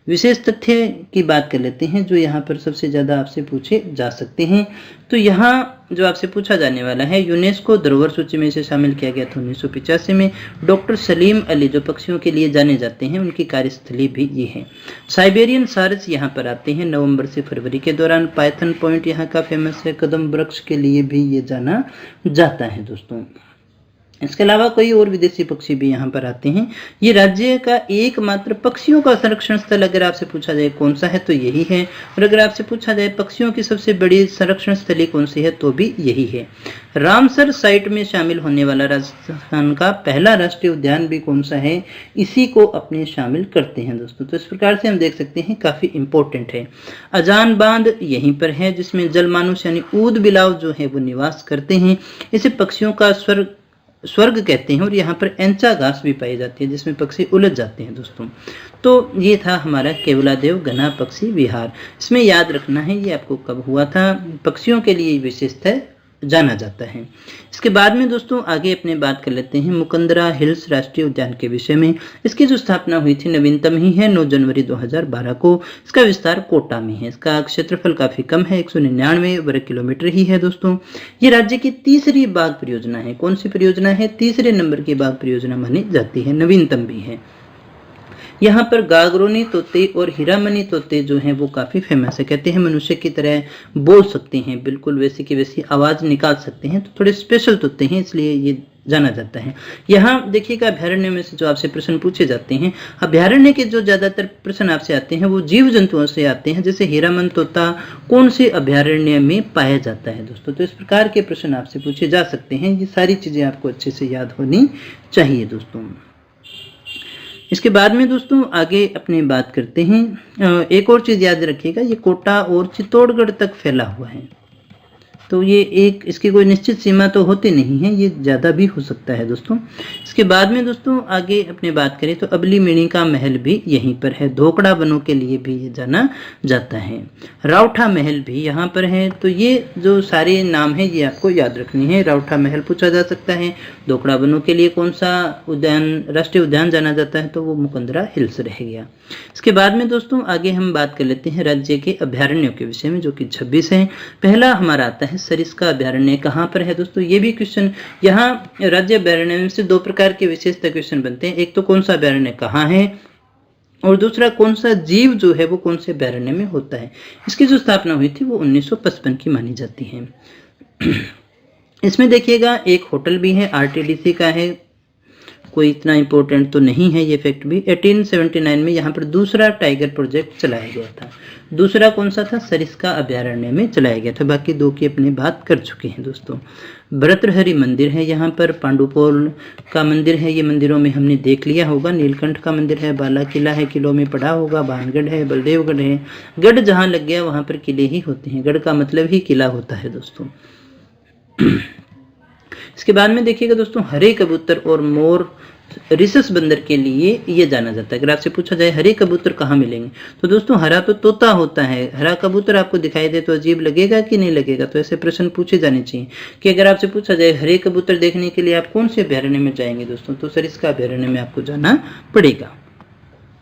विशेष तथ्य की बात कर लेते हैं जो यहाँ पर सबसे ज्यादा आपसे पूछे जा सकते हैं। तो यहाँ जो आपसे पूछा जाने वाला है, यूनेस्को धरोहर सूची में इसे शामिल किया गया था 1985 में। डॉक्टर सलीम अली जो पक्षियों के लिए जाने जाते हैं, उनकी कार्यस्थली भी ये है। साइबेरियन सारस यहाँ पर आते हैं नवंबर से फरवरी के दौरान। पाइथन पॉइंट यहाँ का फेमस है। कदम वृक्ष के लिए भी ये जाना जाता है दोस्तों। इसके अलावा कई और विदेशी पक्षी भी यहाँ पर आते हैं। ये राज्य का एकमात्र पक्षियों का संरक्षण स्थल अगर आपसे पूछा जाए कौन सा है, तो यही है। और अगर आपसे पूछा जाए पक्षियों की सबसे बड़ी संरक्षण स्थली कौन सी है, तो भी यही है। रामसर साइट में शामिल होने वाला राजस्थान का पहला राष्ट्रीय उद्यान भी कौन सा है, इसी को अपने शामिल करते हैं दोस्तों। तो इस प्रकार से हम देख सकते हैं काफी इंपॉर्टेंट है। अजान बांध यहीं पर है, जिसमें जलमानुष यानी ऊद बिलाव जो है वो निवास करते हैं। इसे पक्षियों का स्वर्ग स्वर्ग कहते हैं, और यहाँ पर एंचा घास भी पाई जाती है जिसमें पक्षी उलझ जाते हैं दोस्तों। तो ये था हमारा केवलादेव घना पक्षी विहार। इसमें याद रखना है ये आपको कब हुआ था, पक्षियों के लिए विशेषतः जाना जाता है। इसके बाद में दोस्तों आगे अपने बात कर लेते हैं मुकंदरा हिल्स राष्ट्रीय उद्यान के विषय में। इसकी जो स्थापना हुई थी नवीनतम ही है 9 जनवरी 2012 को। इसका विस्तार कोटा में है। इसका क्षेत्रफल काफी कम है, 199 वर्ग किलोमीटर ही है दोस्तों। ये राज्य की तीसरी बाघ परियोजना है। कौन सी परियोजना है? तीसरे नंबर की बाघ परियोजना मानी जाती है, नवीनतम भी है। यहाँ पर गागरोनी तोते और हीरामनी तोते जो हैं वो काफ़ी फेमस है। कहते हैं मनुष्य की तरह बोल सकते हैं, बिल्कुल वैसी की वैसी आवाज़ निकाल सकते हैं, तो थोड़े स्पेशल तोते हैं, इसलिए ये जाना जाता है। यहाँ देखिएगा अभ्यारण्य में से जो आपसे प्रश्न पूछे जाते हैं, अभ्यारण्य के जो ज़्यादातर प्रश्न आपसे आते हैं वो जीव जंतुओं से आते हैं। जैसे हीरामन तोता कौन से अभ्यारण्य में पाया जाता है दोस्तों, तो इस प्रकार के प्रश्न आपसे पूछे जा सकते हैं। ये सारी चीज़ें आपको अच्छे से याद होनी चाहिए दोस्तों। इसके बाद में दोस्तों आगे अपनी बात करते हैं। एक और चीज़ याद रखिएगा, ये कोटा और चित्तौड़गढ़ तक फैला हुआ है, तो ये एक इसकी कोई निश्चित सीमा तो होती नहीं है, ये ज़्यादा भी हो सकता है दोस्तों। इसके बाद में दोस्तों आगे अपनी बात करें तो अबली मिणी का महल भी यहीं पर है। धोकड़ा वनों के लिए भी ये जाना जाता है। राउठा महल भी यहाँ पर है। तो ये जो सारे नाम हैं ये आपको याद रखनी है। राउठा महल पूछा जा सकता है। धोकड़ा वनों के लिए कौन सा उद्यान, राष्ट्रीय उद्यान जाना जाता है, तो वो मुकंदरा हिल्स रह गया। इसके बाद में दोस्तों आगे हम बात कर लेते हैं राज्य के अभ्यारण्यों के विषय में, जो कि 26 हैं। पहला हमारा आता है सरिस्का अभ्यारण्य। कहाँ पर है दोस्तों? ये भी क्वेश्चन, यहाँ राज्य अभ्यारण्य में से दो प्रकार के विशेषता क्वेश्चन बनते हैं। एक तो कौन सा अभ्यारण्य कहाँ है, और दूसरा कौन सा जीव जो है वो कौन से अभ्यारण्य में होता है। इसकी जो स्थापना हुई थी वो 1955 की मानी जाती है। इसमें देखिएगा एक होटल भी है, आरटीडीसी का है, कोई इतना इम्पोर्टेंट तो नहीं है ये फैक्ट भी। 1879 में यहाँ पर दूसरा टाइगर प्रोजेक्ट चलाया गया था। दूसरा कौन सा था? सरिस्का अभ्यारण्य में चलाया गया था। बाकी दो की अपनी बात कर चुके हैं दोस्तों। भर्तृहरि मंदिर है यहाँ पर, पांडुपोल का मंदिर है, ये मंदिरों में हमने देख लिया होगा। नीलकंठ का मंदिर है, बाला किला है, किलों में पढ़ा होगा। भानगढ़ है, बलदेवगढ़ है। गढ़ जहाँ लग गया वहाँ पर किले ही होते हैं। गढ़ का मतलब ही किला होता है दोस्तों। इसके बाद में देखिएगा दोस्तों हरे कबूतर और मोर रिसस बंदर के लिए ये जाना जाता है। अगर आपसे पूछा जाए हरे कबूतर कहाँ मिलेंगे, तो दोस्तों हरा तो तोता होता है। हरा कबूतर आपको दिखाई दे तो अजीब लगेगा कि नहीं लगेगा, तो ऐसे प्रश्न पूछे जाने चाहिए कि अगर आपसे पूछा जाए हरे कबूतर देखने के लिए आप कौन से अभ्यारण्य में जाएंगे दोस्तों, तो सरिस्का अभ्यारण्य में आपको जाना पड़ेगा।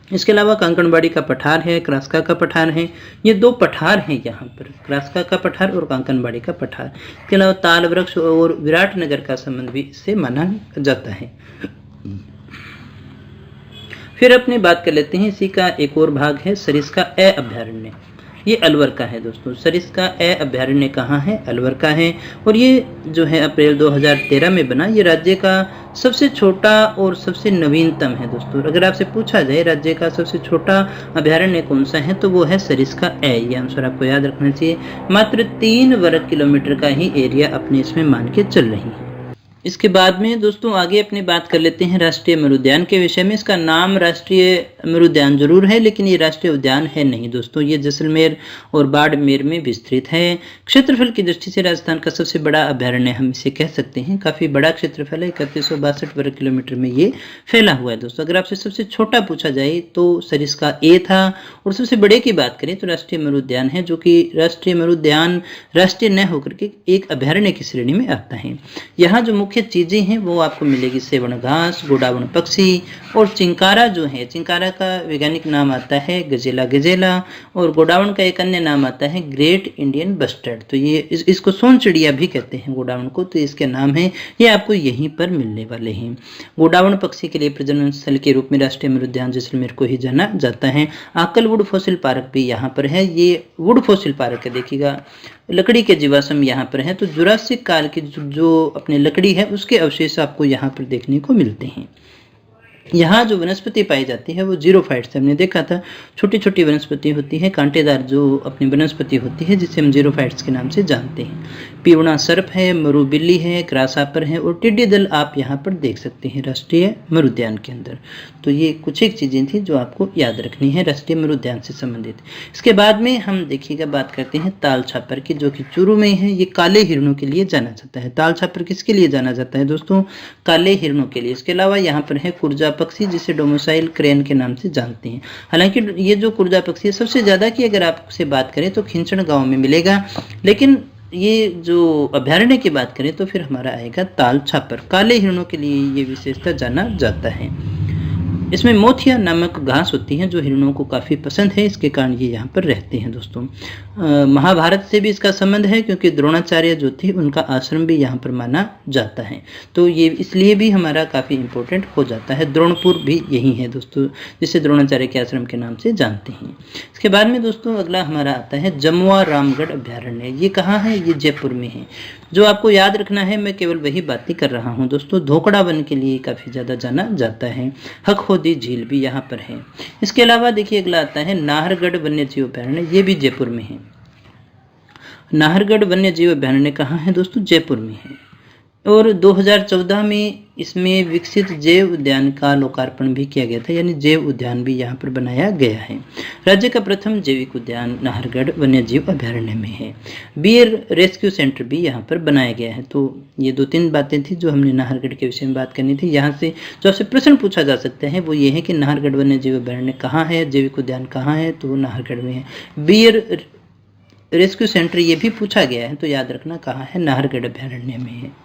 इसके अलावा कांकणबाड़ी का पठार है, क्रास्का का पठार है। ये दो पठार हैं यहाँ पर, क्रास्का का पठार और कांकणबाड़ी का पठार। इसके अलावा ताल वृक्ष और विराटनगर का संबंध भी इससे माना जाता है। फिर अपनी बात कर लेते हैं, इसी का एक और भाग है सरिस्का ए अभ्यारण्य। ये अलवर का है दोस्तों। सरिस्का ए अभ्यारण्य कहाँ है? अलवर का है, और ये जो है अप्रैल 2013 में बना। ये राज्य का सबसे छोटा और सबसे नवीनतम है दोस्तों। अगर आपसे पूछा जाए राज्य का सबसे छोटा अभ्यारण्य कौन सा है, तो वो है सरिस्का ए। ये आंसर आपको याद रखना चाहिए। मात्र 3 वर्ग किलोमीटर का ही एरिया अपने इसमें मान के चल रही है। इसके बाद में दोस्तों आगे अपनी बात कर लेते हैं राष्ट्रीय मरुद्यान के विषय में। इसका नाम राष्ट्रीय मरुद्यान जरूर है, लेकिन ये राष्ट्रीय उद्यान है नहीं दोस्तों। ये जैसलमेर और बाड़मेर में विस्तृत है। क्षेत्रफल की दृष्टि से राजस्थान का सबसे बड़ा अभ्यारण्य हम इसे कह सकते हैं। काफ़ी बड़ा क्षेत्रफल है, 3162 वर्ग किलोमीटर में ये फैला हुआ है दोस्तों। अगर आपसे सबसे छोटा पूछा जाए तो सरिस्का ए था, और सबसे बड़े की बात करें तो राष्ट्रीय मरुद्यान है, जो कि राष्ट्रीय मरुद्यान राष्ट्रीय न होकर के एक अभ्यारण्य की श्रेणी में आता है। यहाँ जो मुख्य चीजें हैं वो आपको मिलेगी सेवण घास, गोडावण पक्षी और चिंकारा जो है, चिंकारा का वैज्ञानिक नाम आता है गजेला गजेला, और गोडावण का एक अन्य नाम आता है ग्रेट इंडियन बस्टर्ड। तो ये इसको सोन चिड़िया भी कहते हैं गोडावण को, तो इसके नाम है, ये आपको यहीं पर मिलने वाले हैं। गोडावण पक्षी के लिए प्रजनन स्थल के रूप में राष्ट्रीय मरुद्यान जैसलमेर को ही जाना जाता है। आकल वुड फॉसिल पार्क भी यहाँ पर है। ये वुड फॉसिल पार्क है, देखिएगा लकड़ी के जीवाश्म यहाँ पर है। तो जुरासिक काल की जो अपनी लकड़ी है उसके अवशेष आपको यहाँ पर देखने को मिलते हैं। यहाँ जो वनस्पति पाई जाती है वो जीरोफाइट्स, हमने देखा था छोटी छोटी वनस्पति होती है, कांटेदार जो अपनी वनस्पति होती है जिसे हम जीरोफाइट्स के नाम से जानते हैं। पीवड़ा सर्प है, मरू बिल्ली है, ग्रासहापर है और टिड्डी दल आप यहाँ पर देख सकते हैं राष्ट्रीय मरुद्यान के अंदर। तो ये कुछ एक चीज़ें थी जो आपको याद रखनी है राष्ट्रीय मरुद्यान से संबंधित। इसके बाद में हम देखिएगा बात करते हैं ताल छापर की, जो कि चूरू में है। ये काले हिरणों के लिए जाना जाता है। ताल छापर किसके लिए जाना जाता है दोस्तों? काले हिरणों के लिए। इसके अलावा यहाँ पर है कुर्जा पक्षी, जिसे डोमिसाइल क्रेन के नाम से जानते हैं। हालांकि ये जो कुर्जा पक्षी है सबसे ज़्यादा की अगर आपसे बात करें तो खिंचड़ गाँव में मिलेगा, लेकिन ये जो अभ्यारण्य की बात करें तो फिर हमारा आएगा ताल छापर। काले हिरणों के लिए ये विशेषता जाना जाता है। इसमें मोथिया नामक घास होती है जो हिरणों को काफ़ी पसंद है, इसके कारण ये यहाँ पर रहते हैं दोस्तों। महाभारत से भी इसका संबंध है क्योंकि द्रोणाचार्य जो थे उनका आश्रम भी यहाँ पर माना जाता है, तो ये इसलिए भी हमारा काफ़ी इम्पोर्टेंट हो जाता है। द्रोणपुर भी यही है दोस्तों, जिसे द्रोणाचार्य के आश्रम के नाम से जानते हैं। इसके बाद में दोस्तों अगला हमारा आता है जमुआ रामगढ़ अभ्यारण्य। ये कहाँ है? ये जयपुर में है। जो आपको याद रखना है, मैं केवल वही बातें कर रहा हूँ दोस्तों। धोकड़ा वन के लिए काफ़ी ज़्यादा जाना जाता है। हकहोदी झील भी यहाँ पर है। इसके अलावा देखिए अगला आता है नाहरगढ़ वन्य जीव अभ्यारण्य। ये भी जयपुर में है। नाहरगढ़ वन्य जीव अभ्यारण्य कहाँ है दोस्तों? जयपुर में है। और 2014 में इसमें विकसित जैव उद्यान का लोकार्पण भी किया गया था, यानी जैव उद्यान भी यहाँ पर बनाया गया है। राज्य का प्रथम जैविक उद्यान नाहरगढ़ वन्य जीव अभ्यारण्य में है। बियर रेस्क्यू सेंटर भी यहाँ पर बनाया गया है। तो ये 2-3 बातें थी जो हमने नाहरगढ़ के विषय में बात करनी थी। यहाँ से जो आपसे प्रश्न पूछा जा सकता है वो ये है कि नाहरगढ़ वन्य जीव अभ्यारण्य कहाँ है, जैविक उद्यान कहाँ है? तो वो नाहरगढ़ में है। बियर रेस्क्यू सेंटर ये भी पूछा गया है, तो याद रखना कहाँ है? नाहरगढ़ अभ्यारण्य में है।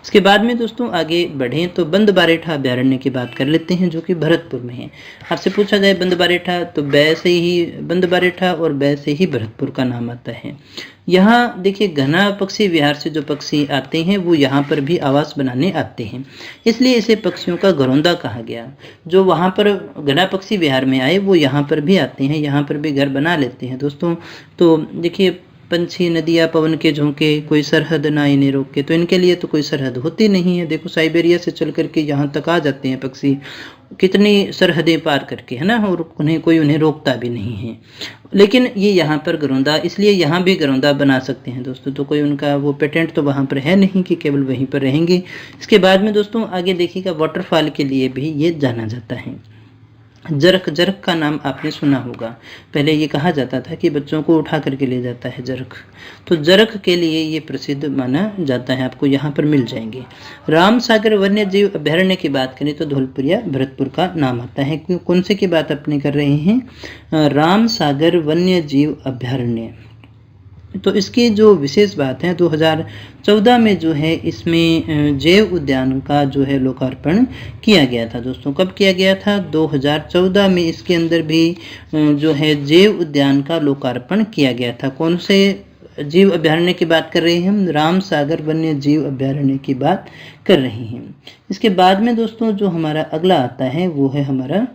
इसके बाद में दोस्तों आगे बढ़ें तो बंदबारेठा अभ्यारण्य की बात कर लेते हैं, जो कि भरतपुर में है। आपसे पूछा जाए बंदबारेठा तो बै से ही बंदबारेठा और बै से ही भरतपुर का नाम आता है। यहाँ देखिए घना पक्षी विहार से जो पक्षी आते हैं वो यहाँ पर भी आवास बनाने आते हैं, इसलिए इसे पक्षियों का घरौंदा कहा गया। जो वहाँ पर घना पक्षी विहार में आए वो यहाँ पर भी आते हैं, यहाँ पर भी घर बना लेते हैं दोस्तों। तो देखिए पंछी, नदियाँ, पवन के झोंके, कोई सरहद ना इन्हें रोके, तो इनके लिए तो कोई सरहद होती नहीं है। देखो साइबेरिया से चल करके यहाँ तक आ जाते हैं पक्षी, कितनी सरहदें पार करके, है ना, और उन्हें रोकता भी नहीं है। लेकिन ये यहाँ पर घरौंदा, इसलिए यहाँ भी घरौंदा बना सकते हैं दोस्तों। तो कोई उनका वो पेटेंट तो वहाँ पर है नहीं कि केवल वहीं पर रहेंगे। इसके बाद में दोस्तों आगे देखिएगा वाटरफॉल के लिए भी ये जाना जाता है। जरख, जरख का नाम आपने सुना होगा। पहले ये कहा जाता था कि बच्चों को उठा करके ले जाता है जरख, तो जरख के लिए ये प्रसिद्ध माना जाता है, आपको यहाँ पर मिल जाएंगे। रामसागर वन्य जीव अभ्यारण्य की बात करें तो धौलपुरिया भरतपुर का नाम आता है। कौन से की बात अपने कर रहे हैं? रामसागर वन्य जीव अभ्यारण्य। तो इसकी जो विशेष बात है 2014 में जो है इसमें जैव उद्यान का जो है लोकार्पण किया गया था दोस्तों। कब किया गया था? 2014 में इसके अंदर भी जो है जैव उद्यान का लोकार्पण किया गया था। कौन से जीव अभ्यारण्य की बात कर रहे हैं हम? रामसागर वन्य जीव अभ्यारण्य की बात कर रहे हैं। इसके बाद में दोस्तों जो हमारा अगला आता है वो है हमारा,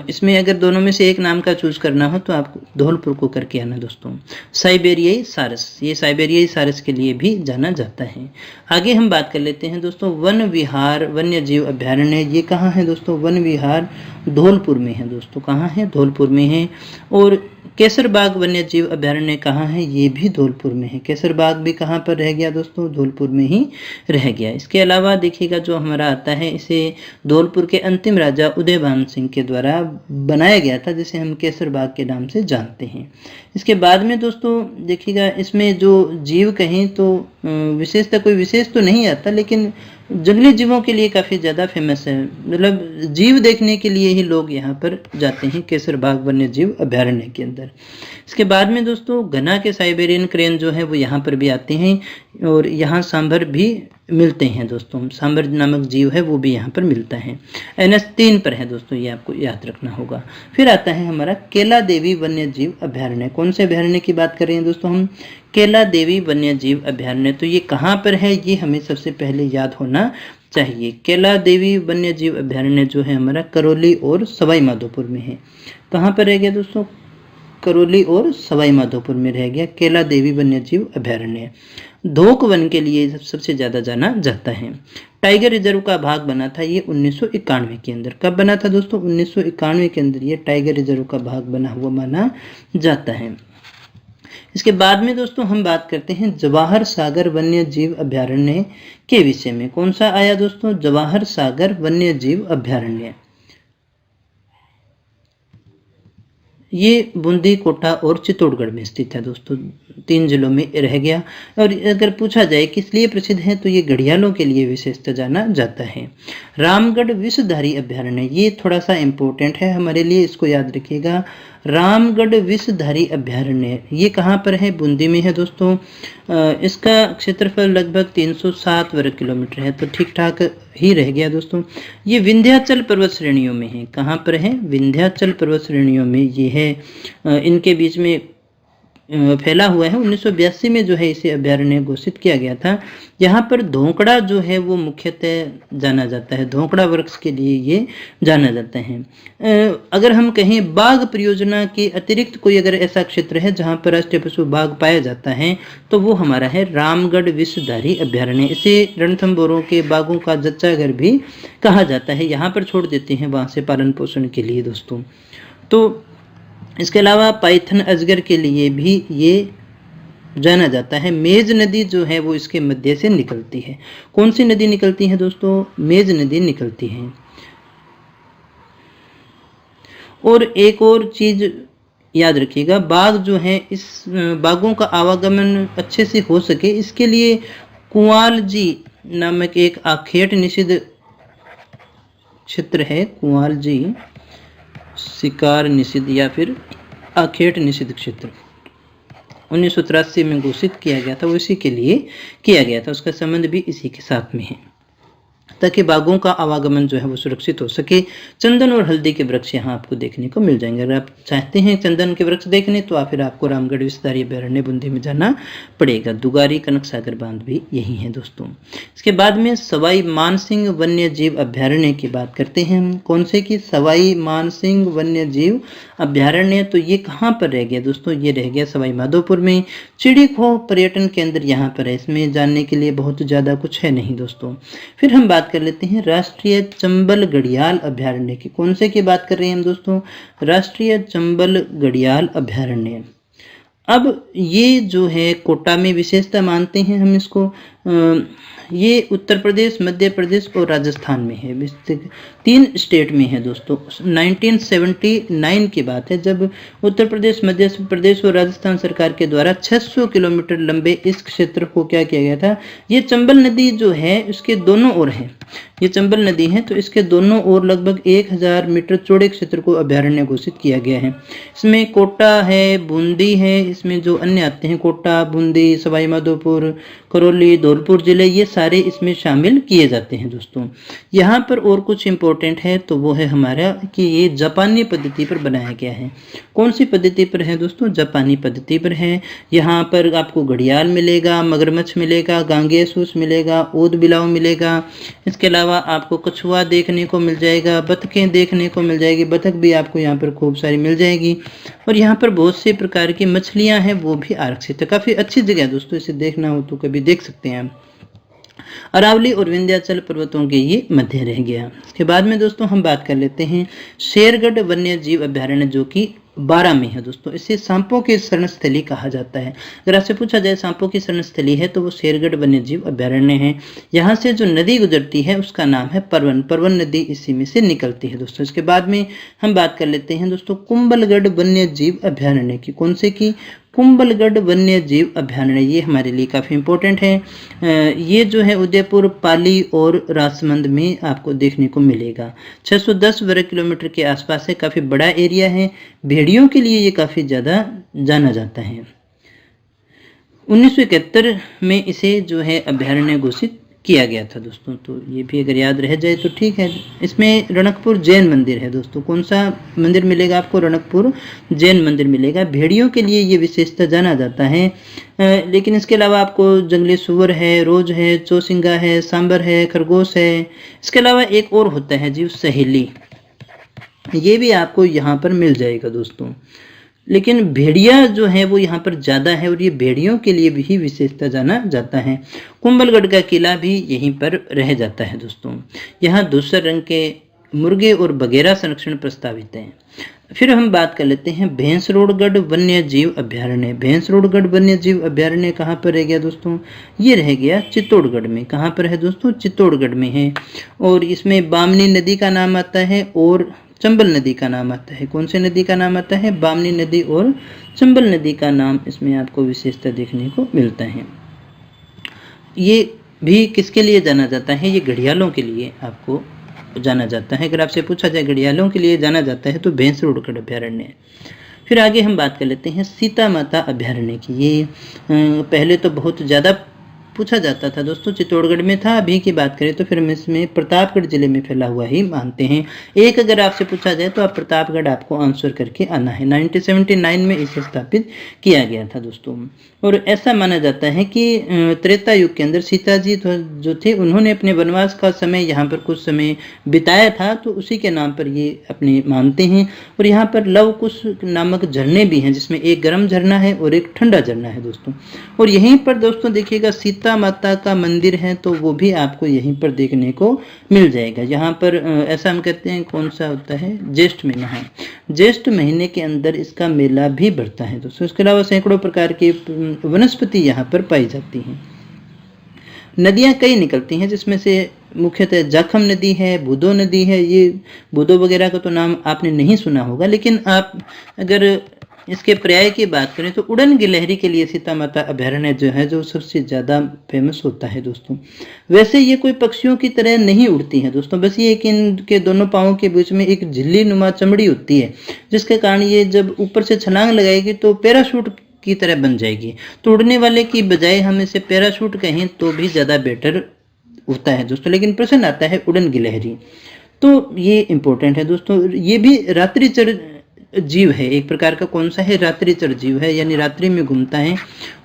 इसमें अगर दोनों में से एक नाम का चूज करना हो तो आपको धौलपुर को करके आना दोस्तों। साइबेरियाई सारस, ये साइबेरियाई सारस के लिए भी जाना जाता है। आगे हम बात कर लेते हैं दोस्तों वन विहार वन्य जीव अभ्यारण्य। ये कहाँ है दोस्तों? वन विहार धौलपुर में है दोस्तों। कहाँ है? धौलपुर में है। और केसरबाग वन्य जीव अभ्यारण्य कहाँ है? ये भी धौलपुर में है। केसरबाग भी कहाँ पर रह गया दोस्तों? धौलपुर में ही रह गया। इसके अलावा देखिएगा जो हमारा आता है, इसे धौलपुर के अंतिम राजा उदयभान सिंह के द्वारा बनाया गया था, जिसे हम केसरबाग के नाम से जानते हैं। इसके बाद में दोस्तों देखिएगा इसमें जो जीव कहें तो विशेषता कोई विशेष तो नहीं आता, लेकिन जंगली जीवों के लिए काफ़ी ज़्यादा फेमस है। मतलब जीव देखने के लिए ही लोग यहाँ पर जाते हैं केसरबाग वन्य जीव अभ्यारण्य के अंदर। इसके बाद में दोस्तों घना के साइबेरियन क्रेन जो है वो यहाँ पर भी आते हैं, और यहाँ सांभर भी मिलते हैं दोस्तों। सांभर नामक जीव है वो भी यहाँ पर मिलता है। NH 3 पर है दोस्तों, ये आपको याद रखना होगा। फिर आता है हमारा केला देवी वन्य जीव अभ्यारण्य। कौन से अभ्यारण्य की बात कर रहे हैं दोस्तों हम? केला देवी वन्य जीव अभ्यारण्य। तो ये कहाँ पर है ये हमें सबसे पहले याद होना चाहिए। केला देवी वन्य जीव अभ्यारण्य जो है हमारा करौली और सवाई माधोपुर में है। कहाँ पर रह गया दोस्तों? करौली और सवाई माधोपुर में रह गया केला देवी वन्य जीव अभ्यारण्य। धोक वन के लिए सबसे ज़्यादा जाना जाता है। टाइगर रिजर्व का भाग बना था ये 1991 के अंदर। कब बना था दोस्तों? 1991 के अंदर ये टाइगर रिजर्व का भाग बना हुआ माना जाता है। इसके बाद में दोस्तों हम बात करते हैं जवाहर सागर वन्य जीव अभ्यारण्य के विषय में। कौन सा आया दोस्तों? जवाहर सागर वन्य जीव अभ्यारण्य। ये बूंदी, कोटा और चित्तौड़गढ़ में स्थित है दोस्तों, 3 जिलों में रह गया। और अगर पूछा जाए किस लिए प्रसिद्ध है तो ये घड़ियालों के लिए विशेषतः जाना जाता है। रामगढ़ विषधारी अभ्यारण्य, ये थोड़ा सा इम्पोर्टेंट है हमारे लिए, इसको याद रखिएगा। रामगढ़ विषधारी अभ्यारण्य ये कहाँ पर है? बूंदी में है दोस्तों। इसका क्षेत्रफल लगभग 307 वर्ग किलोमीटर है, तो ठीक ठाक ही रह गया दोस्तों। ये विंध्याचल पर्वत श्रेणियों में है। कहाँ पर है? विंध्याचल पर्वत श्रेणियों में ये है। इनके बीच में फैला हुआ है। 1982 में जो है इसे अभ्यारण्य घोषित किया गया था। यहाँ पर धोकड़ा जो है वो मुख्यतः जाना जाता है, धोकड़ा वृक्ष के लिए ये जाना जाता है। अगर हम कहें बाघ परियोजना के अतिरिक्त कोई अगर ऐसा क्षेत्र है जहाँ पर राष्ट्रीय पशु बाघ पाया जाता है तो वो हमारा है रामगढ़ विषधारी अभ्यारण्य। इसे रणथंभौरों के बाघों का जच्चा घर भी कहा जाता है। यहाँ पर छोड़ देते हैं वहाँ से पालन पोषण के लिए दोस्तों। तो इसके अलावा पाइथन अजगर के लिए भी ये जाना जाता है। मेज नदी जो है वो इसके मध्य से निकलती है। कौन सी नदी निकलती है दोस्तों? मेज नदी निकलती है। और एक और चीज याद रखिएगा, बाघ जो है इस बाघों का आवागमन अच्छे से हो सके इसके लिए कुंवाल जी नामक एक आखेट निषिद्ध क्षेत्र है। कुंवाल जी शिकार निषिद्ध या फिर आखेट निषिद्ध क्षेत्र 1983 में घोषित किया गया था, वो इसी के लिए किया गया था। उसका संबंध भी इसी के साथ में है ताकि बाघों का आवागमन जो है वो सुरक्षित हो सके। चंदन और हल्दी के वृक्ष यहाँ आपको देखने को मिल जाएंगे। अगर आप चाहते हैं चंदन के वृक्ष देखने तो फिर आपको रामगढ़ विषधारी अभ्यारण्य बूंदी में जाना पड़ेगा। दुगारी कनक सागर बांध भी यही है दोस्तों। इसके बाद में सवाई मानसिंह वन्य जीव अभ्यारण्य की बात करते हैं हम। कौन से की? सवाई मानसिंह वन्य जीव अभ्यारण्य। तो ये कहाँ पर रह गया दोस्तों? ये रह गया सवाई माधोपुर में। चिड़ीखो पर्यटन केंद्र यहाँ पर है। इसमें जानने के लिए बहुत ज़्यादा कुछ है नहीं दोस्तों। फिर हम बात कर लेते हैं राष्ट्रीय चंबल घड़ियाल अभ्यारण्य की। कौन से की बात कर रहे हैं हम दोस्तों? राष्ट्रीय चंबल घड़ियाल अभ्यारण्य। अब ये जो है कोटा में विशेषता मानते हैं हम इसको। ये उत्तर प्रदेश, मध्य प्रदेश और राजस्थान में है। 3 स्टेट में है दोस्तों। 1979 की बात है जब उत्तर प्रदेश, मध्य प्रदेश और राजस्थान सरकार के द्वारा 600 किलोमीटर लंबे इस क्षेत्र को क्या किया गया था? ये चंबल नदी जो है उसके दोनों ओर है। ये चंबल नदी है तो इसके दोनों ओर लगभग 1000 मीटर चौड़े क्षेत्र को अभ्यारण्य घोषित किया गया है। इसमें कोटा है, बूंदी है, इसमें जो अन्य आते हैं कोटा, बूंदी, सवाई माधोपुर, करौली, धौलपुर जिले, ये सारे इसमें शामिल किए जाते हैं दोस्तों। यहाँ पर और कुछ इंपॉर्टेंट है तो वो है हमारा कि ये जापानी पद्धति पर बनाया गया है। कौन सी पद्धति पर है दोस्तों? जापानी पद्धति पर है। यहाँ पर आपको घड़ियाल मिलेगा, मगरमच्छ मिलेगा, गांगे सूस मिलेगा, ऊद बिलाव मिलेगा। इसके अलावा आपको कछुआ देखने को मिल जाएगा, बतखें देखने को मिल जाएगी। बतख भी आपको यहाँ पर खूब सारी मिल जाएगी। और यहाँ पर बहुत से प्रकार की मछलियाँ हैं वो भी आरक्षित है। काफ़ी अच्छी जगह है दोस्तों, इसे देखना हो तो कभी देख सकते हैं आप। अरावली और विंध्याचल पर्वतों के ये मध्य रह गया। इसके बाद में दोस्तों हम बात कर लेते हैं शेरगढ़ वन्य जीव अभ्यारण्य जो कि 12 में है दोस्तों। इसे सांपों की शरणस्थली कहा जाता है। अगर आपसे पूछा जाए सांपों की शरणस्थली है तो वो शेरगढ़ वन्य जीव अभ्यारण्य है। यहाँ से जो नदी गुजरती है उसका नाम है परवन। परवन नदी इसी में से निकलती है दोस्तों। इसके बाद में हम बात कर लेते हैं दोस्तों कुंभलगढ़ वन्य जीव अभ्यारण्य की। कौन से की? कुंभलगढ़ वन्य जीव अभ्यारण्य। ये हमारे लिए काफ़ी इंपॉर्टेंट है। ये जो है उदयपुर, पाली और राजसमंद में आपको देखने को मिलेगा। 610 वर्ग किलोमीटर के आसपास है, काफ़ी बड़ा एरिया है। भेड़ियों के लिए ये काफ़ी ज़्यादा जाना जाता है। 1971 में इसे जो है अभ्यारण्य घोषित किया गया था दोस्तों। तो ये भी अगर याद रह जाए तो ठीक है। इसमें रणकपुर जैन मंदिर है दोस्तों। कौन सा मंदिर मिलेगा आपको? रणकपुर जैन मंदिर मिलेगा। भेड़ियों के लिए ये विशेषता जाना जाता है। लेकिन इसके अलावा आपको जंगली सुअर है, रोज है, चौसिंगा है, सांबर है, खरगोश है। इसके अलावा एक और होता है जीव सहेली, ये भी आपको यहाँ पर मिल जाएगा दोस्तों। लेकिन भेड़िया जो है वो यहाँ पर ज़्यादा है और ये भेड़ियों के लिए भी विशेषता जाना जाता है। कुंभलगढ़ का किला भी यहीं पर रह जाता है दोस्तों। यहाँ दूसरे रंग के मुर्गे और बगेरा संरक्षण प्रस्तावित हैं। फिर हम बात कर लेते हैं भैंसरोडगढ़ वन्य जीव अभ्यारण्य। भैंसरोडगढ़ वन्य जीव अभ्यारण्य कहाँ पर रह गया दोस्तों? ये रह गया चित्तौड़गढ़ में। कहाँ पर है दोस्तों? चित्तौड़गढ़ में है। और इसमें बामनी नदी का नाम आता है और चंबल नदी का नाम आता है। कौन सी नदी का नाम आता है? बामनी नदी और चंबल नदी का नाम इसमें आपको विशेषता देखने को मिलता है। ये भी किसके लिए जाना जाता है? ये घड़ियालों के लिए आपको जाना जाता है। अगर आपसे पूछा जाए घड़ियालों के लिए जाना जाता है तो भैंसरोडगढ़ अभ्यारण्य। फिर आगे हम बात कर लेते हैं सीता माता अभ्यारण्य की। ये पहले तो बहुत ज़्यादा पूछा जाता था दोस्तों, चित्तौड़गढ़ में था। अभी की बात करें तो फिर हम इसमें प्रतापगढ़ जिले में फैला हुआ ही मानते हैं। एक अगर आपसे पूछा जाए तो आप प्रतापगढ़ आपको आंसर करके आना है। 1979 में इसे स्थापित किया गया था दोस्तों। और ऐसा माना जाता है कि त्रेता युग के अंदर सीता जी जो थे उन्होंने अपने वनवास का समय यहाँ पर कुछ समय बिताया था, तो उसी के नाम पर ये अपने मानते हैं। और यहाँ पर लवकुश नामक झरने भी हैं, जिसमें एक गर्म झरना है और एक ठंडा झरना है दोस्तों। और यहीं पर दोस्तों देखिएगा सीता माता का मंदिर है, तो वो भी आपको यहीं पर देखने को मिल जाएगा। यहाँ पर ऐसा हम कहते हैं कौन सा होता है? ज्येष्ठ महीना है। ज्येष्ठ महीने के अंदर इसका मेला भी बढ़ता है दोस्तों। इसके अलावा सैकड़ों प्रकार की वनस्पति यहाँ पर पाई जाती हैं। नदियाँ कई निकलती हैं, जिसमें से मुख्यतः जाखम नदी है, बूदो नदी है। ये बूदो वगैरह का तो नाम आपने नहीं सुना होगा, लेकिन आप अगर इसके पर्याय की बात करें तो उड़न गिलहरी के लिए सीता माता अभयारण्य जो है जो सबसे ज़्यादा फेमस होता है दोस्तों। वैसे ये कोई पक्षियों की तरह नहीं उड़ती हैं दोस्तों, बस ये कि इनके दोनों पाँवों के बीच में एक झिल्ली नुमा चमड़ी होती है, जिसके कारण ये जब ऊपर से छलांग लगाएगी तो पैराशूट की तरह बन जाएगी। तो उड़ने वाले की बजाय हम इसे पैराशूट कहें तो भी ज़्यादा बेटर होता है दोस्तों। लेकिन प्रश्न आता है उड़न गिलहरी, तो ये इंपॉर्टेंट है दोस्तों। ये भी रात्रिचर जीव है, एक प्रकार का। कौन सा है? रात्रिचर जीव है, यानी रात्रि में घूमता है।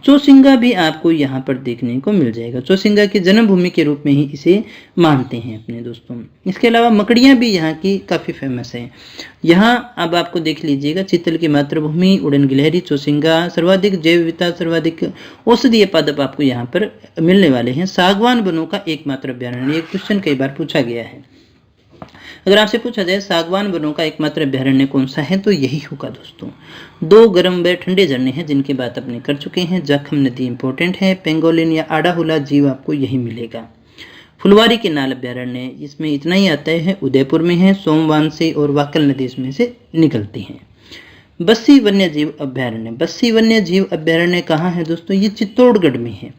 चौसिंगा भी आपको यहाँ पर देखने को मिल जाएगा। चौसिंगा की जन्मभूमि के रूप में ही इसे मानते हैं अपने दोस्तों। इसके अलावा मकड़ियाँ भी यहाँ की काफ़ी फेमस है। यहाँ अब आपको देख लीजिएगा, चीतल की मातृभूमि, उड़न गिलहरी, चौसिंगा, सर्वाधिक जैव विविधता, सर्वाधिक औषधीय पादप आपको यहाँ पर मिलने वाले हैं। सागवान वनों का एकमात्र अभ्यारण्य, एक क्वेश्चन कई बार पूछा गया है। अगर आपसे पूछा जाए सागवान वनों का एकमात्र अभ्यारण्य कौन सा है, तो यही होगा दोस्तों। 2 गर्म व ठंडे झरने हैं जिनकी बात अपने कर चुके हैं। जाखम नदी इंपॉर्टेंट है। पेंगोलिन या आड़ाहुला जीव आपको यही मिलेगा। फुलवारी के नाल अभ्यारण्य, इसमें इतना ही आता है, उदयपुर में है। सोमवान से और वाकल नदी इसमें से निकलती हैं। बस्सी वन्य जीव अभ्यारण्य, बस्सी वन्य जीव अभ्यारण्य कहाँ है दोस्तों? ये चित्तौड़गढ़ में है।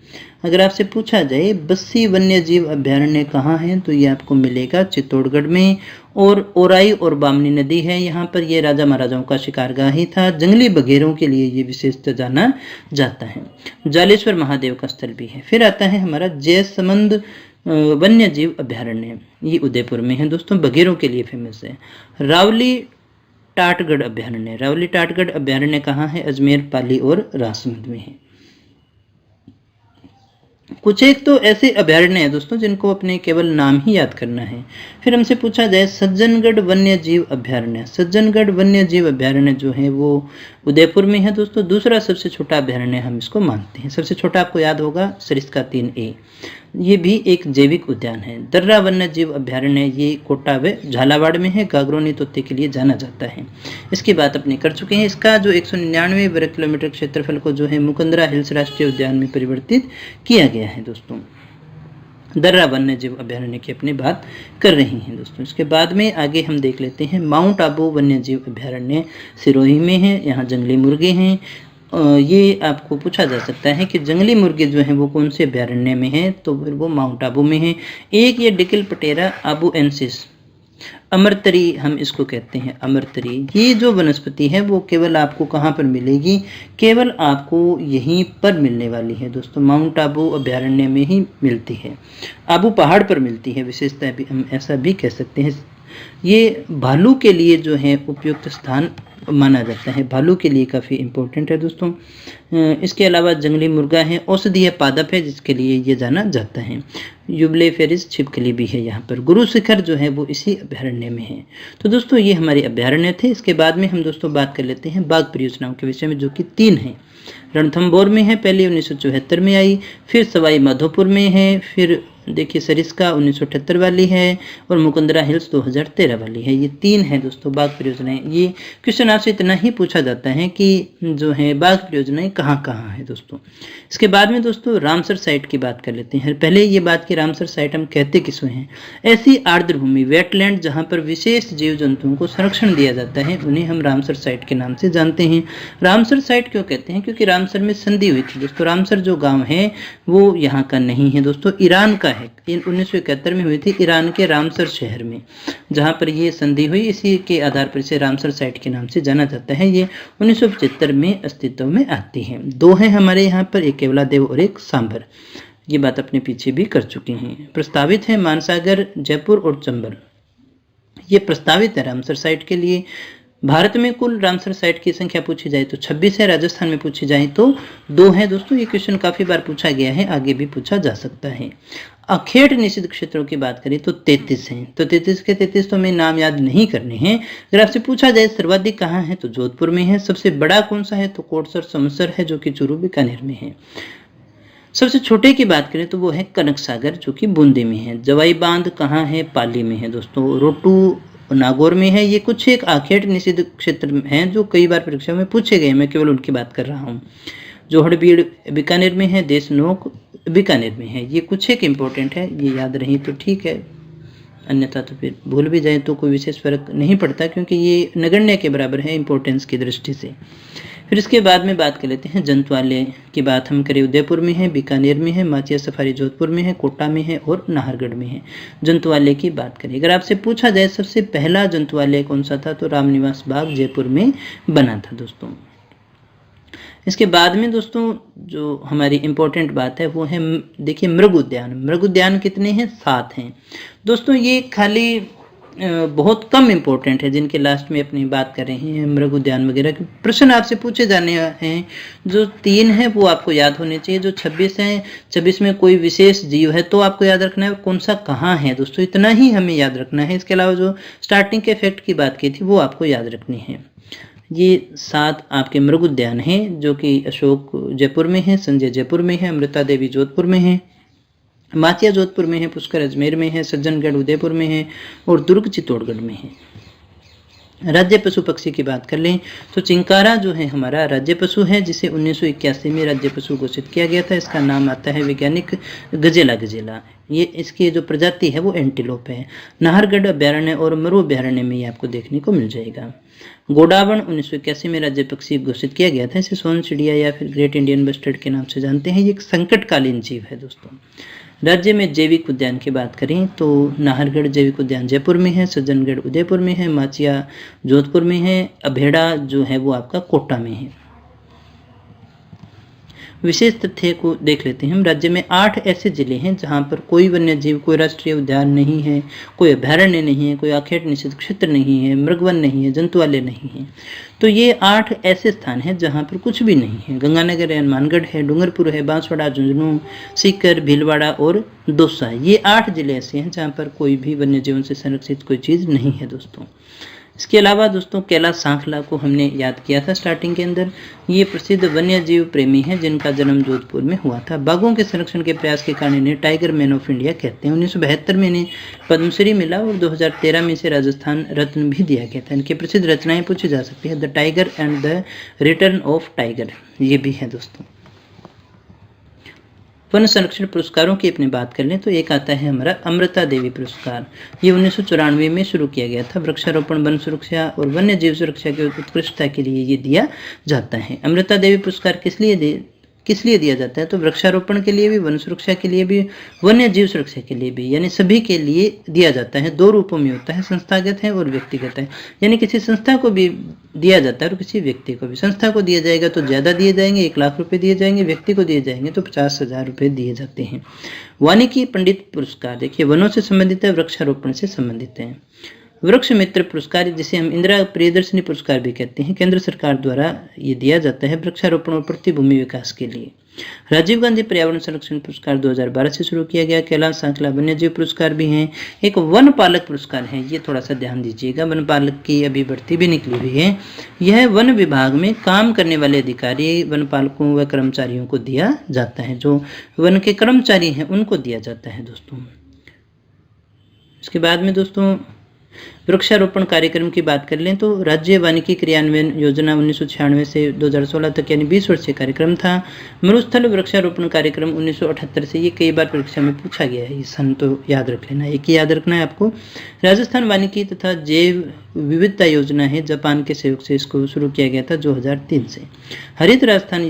अगर आपसे पूछा जाए बस्सी वन्य जीव अभ्यारण्य कहाँ है, तो ये आपको मिलेगा चित्तौड़गढ़ में। और ओराई और बामनी नदी है यहाँ पर, ये राजा महाराजाओं का शिकारगाह ही था। जंगली बघेरों के लिए ये विशेषता जाना जाता है। जालेश्वर महादेव का स्थल भी है। फिर आता है हमारा जयसमंद वन्य जीव अभ्यारण्य, ये उदयपुर में है दोस्तों, बघेरों के लिए फेमस है। रावली टाटगढ़ अभ्यारण्य, रावली टाटगढ़ अभ्यारण्य कहाँ है? अजमेर, पाली और राजसमंद में है। कुछ एक तो ऐसे अभ्यारण्य हैं दोस्तों जिनको अपने केवल नाम ही याद करना है। फिर हमसे पूछा जाए सज्जनगढ़ वन्य जीव अभ्यारण्य, सज्जनगढ़ वन्य जीव अभ्यारण्य जो है वो उदयपुर में है दोस्तों। दूसरा सबसे छोटा अभ्यारण्य हम इसको मानते हैं। सबसे छोटा आपको याद होगा सरिस्का 3A, ये भी एक जैविक उद्यान है। दर्रा वन्य जीव अभ्यारण्य, ये कोटा व झालावाड़ में है। गागरोनी तोते के लिए जाना जाता है। इसकी बात अपने कर चुके हैं। इसका जो 199 वर्ग किलोमीटर क्षेत्रफल को जो है मुकुंदरा हिल्स राष्ट्रीय उद्यान में परिवर्तित किया गया है दोस्तों। दर्रा वन्य जीव अभ्यारण्य की अपनी बात कर रही हैं दोस्तों। इसके बाद में आगे हम देख लेते हैं माउंट आबू वन्य जीव अभ्यारण्य, सिरोही में है। यहाँ जंगली मुर्गे हैं। ये आपको पूछा जा सकता है कि जंगली मुर्गे जो हैं वो कौन से अभ्यारण्य में हैं, तो फिर वो माउंट आबू में है। एक ये डिकिल पटेरा आबूएंसिस, अमरतरी हम इसको कहते हैं, अमरतरी। ये जो वनस्पति है वो केवल आपको कहाँ पर मिलेगी? केवल आपको यहीं पर मिलने वाली है दोस्तों, माउंट आबू अभ्यारण्य में ही मिलती है। आबू पहाड़ पर मिलती है, विशेषता भी हम ऐसा भी कह सकते हैं। ये भालू के लिए जो है उपयुक्त स्थान माना जाता है, भालू के लिए काफ़ी इम्पोर्टेंट है दोस्तों। इसके अलावा जंगली मुर्गा है, औषधीय पादप है जिसके लिए ये जाना जाता है। यूबलेफेरिस छिपकली भी है यहाँ पर। गुरु शिखर जो है वो इसी अभ्यारण्य में है। तो दोस्तों ये हमारे अभ्यारण्य थे। इसके बाद में हम दोस्तों बात कर लेते हैं बाघ परियोजनाओं के विषय में, जो कि 3 हैं। रणथंभौर में है, पहले 1974 में आई, फिर सवाई माधोपुर में है, फिर देखिए सरिस्का 1978 वाली है, और मुकुंदरा हिल्स 2013 वाली है। ये 3 है दोस्तों बाघ परियोजनाएं। ये क्वेश्चन आपसे इतना ही पूछा जाता है कि जो है बाघ परियोजनाएं कहाँ कहाँ है दोस्तों। इसके बाद में दोस्तों रामसर साइट की बात कर लेते हैं। पहले ये बात कि रामसर साइट हम कहते किसको हैं? ऐसी आर्द्र भूमि, वेटलैंड, जहाँ पर विशेष जीव जंतुओं को संरक्षण दिया जाता है, उन्हें हम रामसर साइट के नाम से जानते हैं। रामसर साइट क्यों कहते हैं? क्योंकि रामसर में संधि हुई थी दोस्तों। रामसर जो गाँव है वो यहाँ का नहीं है दोस्तों, ईरान का है। 1971 में हुई थी ईरान के रामसर शहर में, जहां पर ये संधि हुई। इसी के आधार पर इसे रामसर साइट के नाम से जाना जाता है। ये 1975 में अस्तित्व में आती है। 2 हैं हमारे यहाँ पर, एक केवलादेव और एक सांभर। ये बात अपने पीछे भी कर चुके हैं। प्रस्तावित है मानसागर, जयपुर और चंबल, ये प्रस्तावित है रामसर साइट के लिए। भारत में कुल रामसर साइट की संख्या पूछी जाए तो 26 है, राजस्थान में पूछी जाए तो 2 है दोस्तों। ये क्वेश्चन काफी बार पूछा गया है, आगे भी पूछा जा सकता है। अखेट निषिद्ध क्षेत्रों की बात करें तो 33 हैं। तो 33 के 33 तो हमें नाम याद नहीं करने हैं। अगर आपसे पूछा जाए सर्वाधिक कहाँ है तो जोधपुर में है। सबसे बड़ा कौन सा है तो कोटसर समसर है, जो कि चूरू बीकानेर में है। सबसे छोटे की बात करें तो वो है कनक सागर, जो कि बूंदी में है। जवाई बांध कहाँ है? पाली में है दोस्तों। रोटू नागौर में है। ये कुछ एक आखेट निषिद्ध क्षेत्र हैं जो कई बार परीक्षा में पूछे गए, मैं केवल उनकी बात कर रहा हूँ। जोहड़बीड़ बीकानेर में है, देशनोक बीकानेर में है। ये कुछ एक इम्पोर्टेंट है, ये याद रही तो ठीक है, अन्यथा तो फिर भूल भी जाए तो कोई विशेष फर्क नहीं पड़ता, क्योंकि ये नगण्य के बराबर है इंपॉर्टेंस की दृष्टि से। फिर इसके बाद में बात कर लेते हैं जंतुआलय की बात हम करें, उदयपुर में है, बीकानेर में है, माचिया सफारी जोधपुर में है, कोटा में है और नाहरगढ़ में है। जंतुआलय की बात करें, अगर आपसे पूछा जाए सबसे पहला जंतुआलय कौन सा था तो रामनिवास बाग जयपुर में बना था दोस्तों। इसके बाद में दोस्तों जो हमारी इंपॉर्टेंट बात है वो है देखिए मृग उद्यान। मृग उद्यान कितने हैं? 7 हैं दोस्तों। ये खाली बहुत कम इम्पोर्टेंट है, जिनके लास्ट में अपनी बात कर रहे हैं मृग उद्यान वगैरह के प्रश्न आपसे पूछे जाने हैं। जो 3 हैं वो आपको याद होने चाहिए। जो 26 हैं, 26 में कोई विशेष जीव है तो आपको याद रखना है, कौन सा कहाँ है दोस्तों, इतना ही हमें याद रखना है। इसके अलावा जो स्टार्टिंग के फैक्ट की बात की थी वो आपको याद रखनी है। ये 7 आपके मृग उद्यान हैं, जो कि अशोक जयपुर में है, संजय जयपुर में है, अमृता देवी जोधपुर में है, माचिया जोधपुर में है, पुष्कर अजमेर में है, सज्जनगढ़ उदयपुर में है और दुर्ग चित्तौड़गढ़ में है। राज्य पशु पक्षी की बात कर लें तो चिंकारा जो है हमारा राज्य पशु है, जिसे 1981 में राज्य पशु घोषित किया गया था। इसका नाम आता है वैज्ञानिक गजेला गजेला। ये इसकी जो प्रजाति है वो एंटीलोप है। नाहरगढ़ अभ्यारण्य और मरु अभ्यारण्य में ये आपको देखने को मिल जाएगा। गोडावण 1981 में राज्य पक्षी घोषित किया गया था। इसे सोन चिड़िया या फिर ग्रेट इंडियन बस्टर्ड के नाम से जानते हैं। ये एक संकटकालीन जीव है दोस्तों। राज्य में जैविक उद्यान की बात करें तो नाहरगढ़ जैविक उद्यान जयपुर में है, सज्जनगढ़ उदयपुर में है, माचिया जोधपुर में है, अभेड़ा जो है वो आपका कोटा में है। विशेष तथ्य को देख लेते हैं हम। राज्य में 8 ऐसे जिले हैं जहां पर कोई वन्य जीव, कोई राष्ट्रीय उद्यान नहीं है, कोई अभ्यारण्य नहीं है, कोई आखेट निषिद्ध क्षेत्र नहीं है, मृगवन नहीं है, जंतुआलय नहीं है। तो ये 8 ऐसे स्थान हैं जहां पर कुछ भी नहीं है। गंगानगर है, हनुमानगढ़ है, डूंगरपुर है, बांसवाड़ा, झुंझुनू, सीकर, भीलवाड़ा और दौसा। ये 8 जिले ऐसे हैं जहां पर कोई भी वन्य जीवन से संरक्षित कोई चीज़ नहीं है दोस्तों। इसके अलावा दोस्तों कैलाश सांखला को हमने याद किया था स्टार्टिंग के अंदर। ये प्रसिद्ध वन्य जीव प्रेमी हैं जिनका जन्म जोधपुर में हुआ था। बाघों के संरक्षण के प्रयास के कारण इन्हें टाइगर मैन ऑफ इंडिया कहते हैं। 1972 में इन्हें पद्मश्री मिला और 2013 में इसे राजस्थान रत्न भी दिया गया था। इनकी प्रसिद्ध रचनाएं पूछी जा सकती है, the tiger and the return of tiger, ये भी है दोस्तों। वन संरक्षण पुरस्कारों की अपनी बात कर लें तो एक आता है हमारा अमृता देवी पुरस्कार। ये 1994 में शुरू किया गया था। वृक्षारोपण, वन सुरक्षा और वन्य जीव सुरक्षा की उत्कृष्टता के लिए ये दिया जाता है। अमृता देवी पुरस्कार किस लिए दिया जाता है तो वृक्षारोपण के लिए भी, वन सुरक्षा के लिए भी, वन्य जीव सुरक्षा के लिए भी, यानी सभी के लिए दिया जाता है। 2 रूपों में होता है, संस्थागत है और व्यक्तिगत है। यानी किसी संस्था को भी दिया जाता है और किसी व्यक्ति को भी। संस्था को दिया जाएगा तो ज़्यादा दिए जाएंगे, 1 लाख रुपए दिए जाएंगे। व्यक्ति को दिए जाएंगे तो 50,000 रुपये दिए जाते हैं। वानिकी पंडित पुरस्कार देखिए वनों से संबंधित है, वृक्षारोपण से संबंधित है। वृक्ष मित्र पुरस्कार, जिसे हम इंदिरा प्रियदर्शनी पुरस्कार भी कहते हैं, केंद्र सरकार द्वारा ये दिया जाता है वृक्षारोपण और पृथ्वी विकास के लिए। राजीव गांधी पर्यावरण संरक्षण पुरस्कार 2012 से शुरू किया गया। कैलाश सांकला वन्यजीव पुरस्कार भी हैं। एक वन पालक पुरस्कार है, ये थोड़ा सा ध्यान दीजिएगा, वन पालक की अभी भर्ती भी निकली हुई है। यह वन विभाग में काम करने वाले अधिकारी, वन पालकों व कर्मचारियों को दिया जाता है, जो वन के कर्मचारी हैं उनको दिया जाता है दोस्तों। इसके बाद में दोस्तों वृक्षारोपण कार्यक्रम की बात कर लें तो राज्य वानिकी क्रियान्वयन योजना 1996 से 2016 तक यानी 20 वर्षीय कार्यक्रम था। मरुस्थल वृक्षारोपण कार्यक्रम 1978 से, ये कई बार परीक्षा में पूछा गया है, ये सन तो याद रख लेना, एक ही याद रखना है आपको। राजस्थान वानिकी तथा जैव विविधता योजना है, जापान के सहयोग से इसको शुरू किया गया था 2003 से। हरित राजस्थान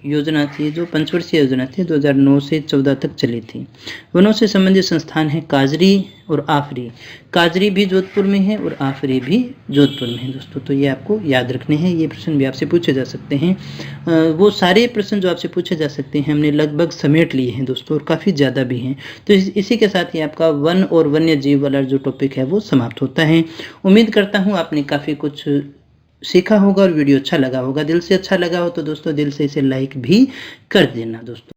योजना थी जो 5 वर्षीय योजना थी, 2009 से 14 तक चली थी। वनों से संबंधित संस्थान है काजरी और आफरी। काजरी भी जोधपुर में है और आफरी भी जोधपुर में है दोस्तों, तो ये आपको याद रखने हैं। ये प्रश्न भी आपसे पूछे जा सकते हैं। वो सारे प्रश्न जो आपसे पूछे जा सकते हैं हमने लगभग समेट लिए हैं दोस्तों, और काफ़ी ज़्यादा भी हैं। तो इसी के साथ ही आपका वन और वन्य जीव वाला जो टॉपिक है वो समाप्त होता है। उम्मीद करता हूँ आपने काफ़ी कुछ सीखा होगा और वीडियो अच्छा लगा होगा। दिल से अच्छा लगा हो तो दोस्तों दिल से इसे लाइक भी कर देना दोस्तों।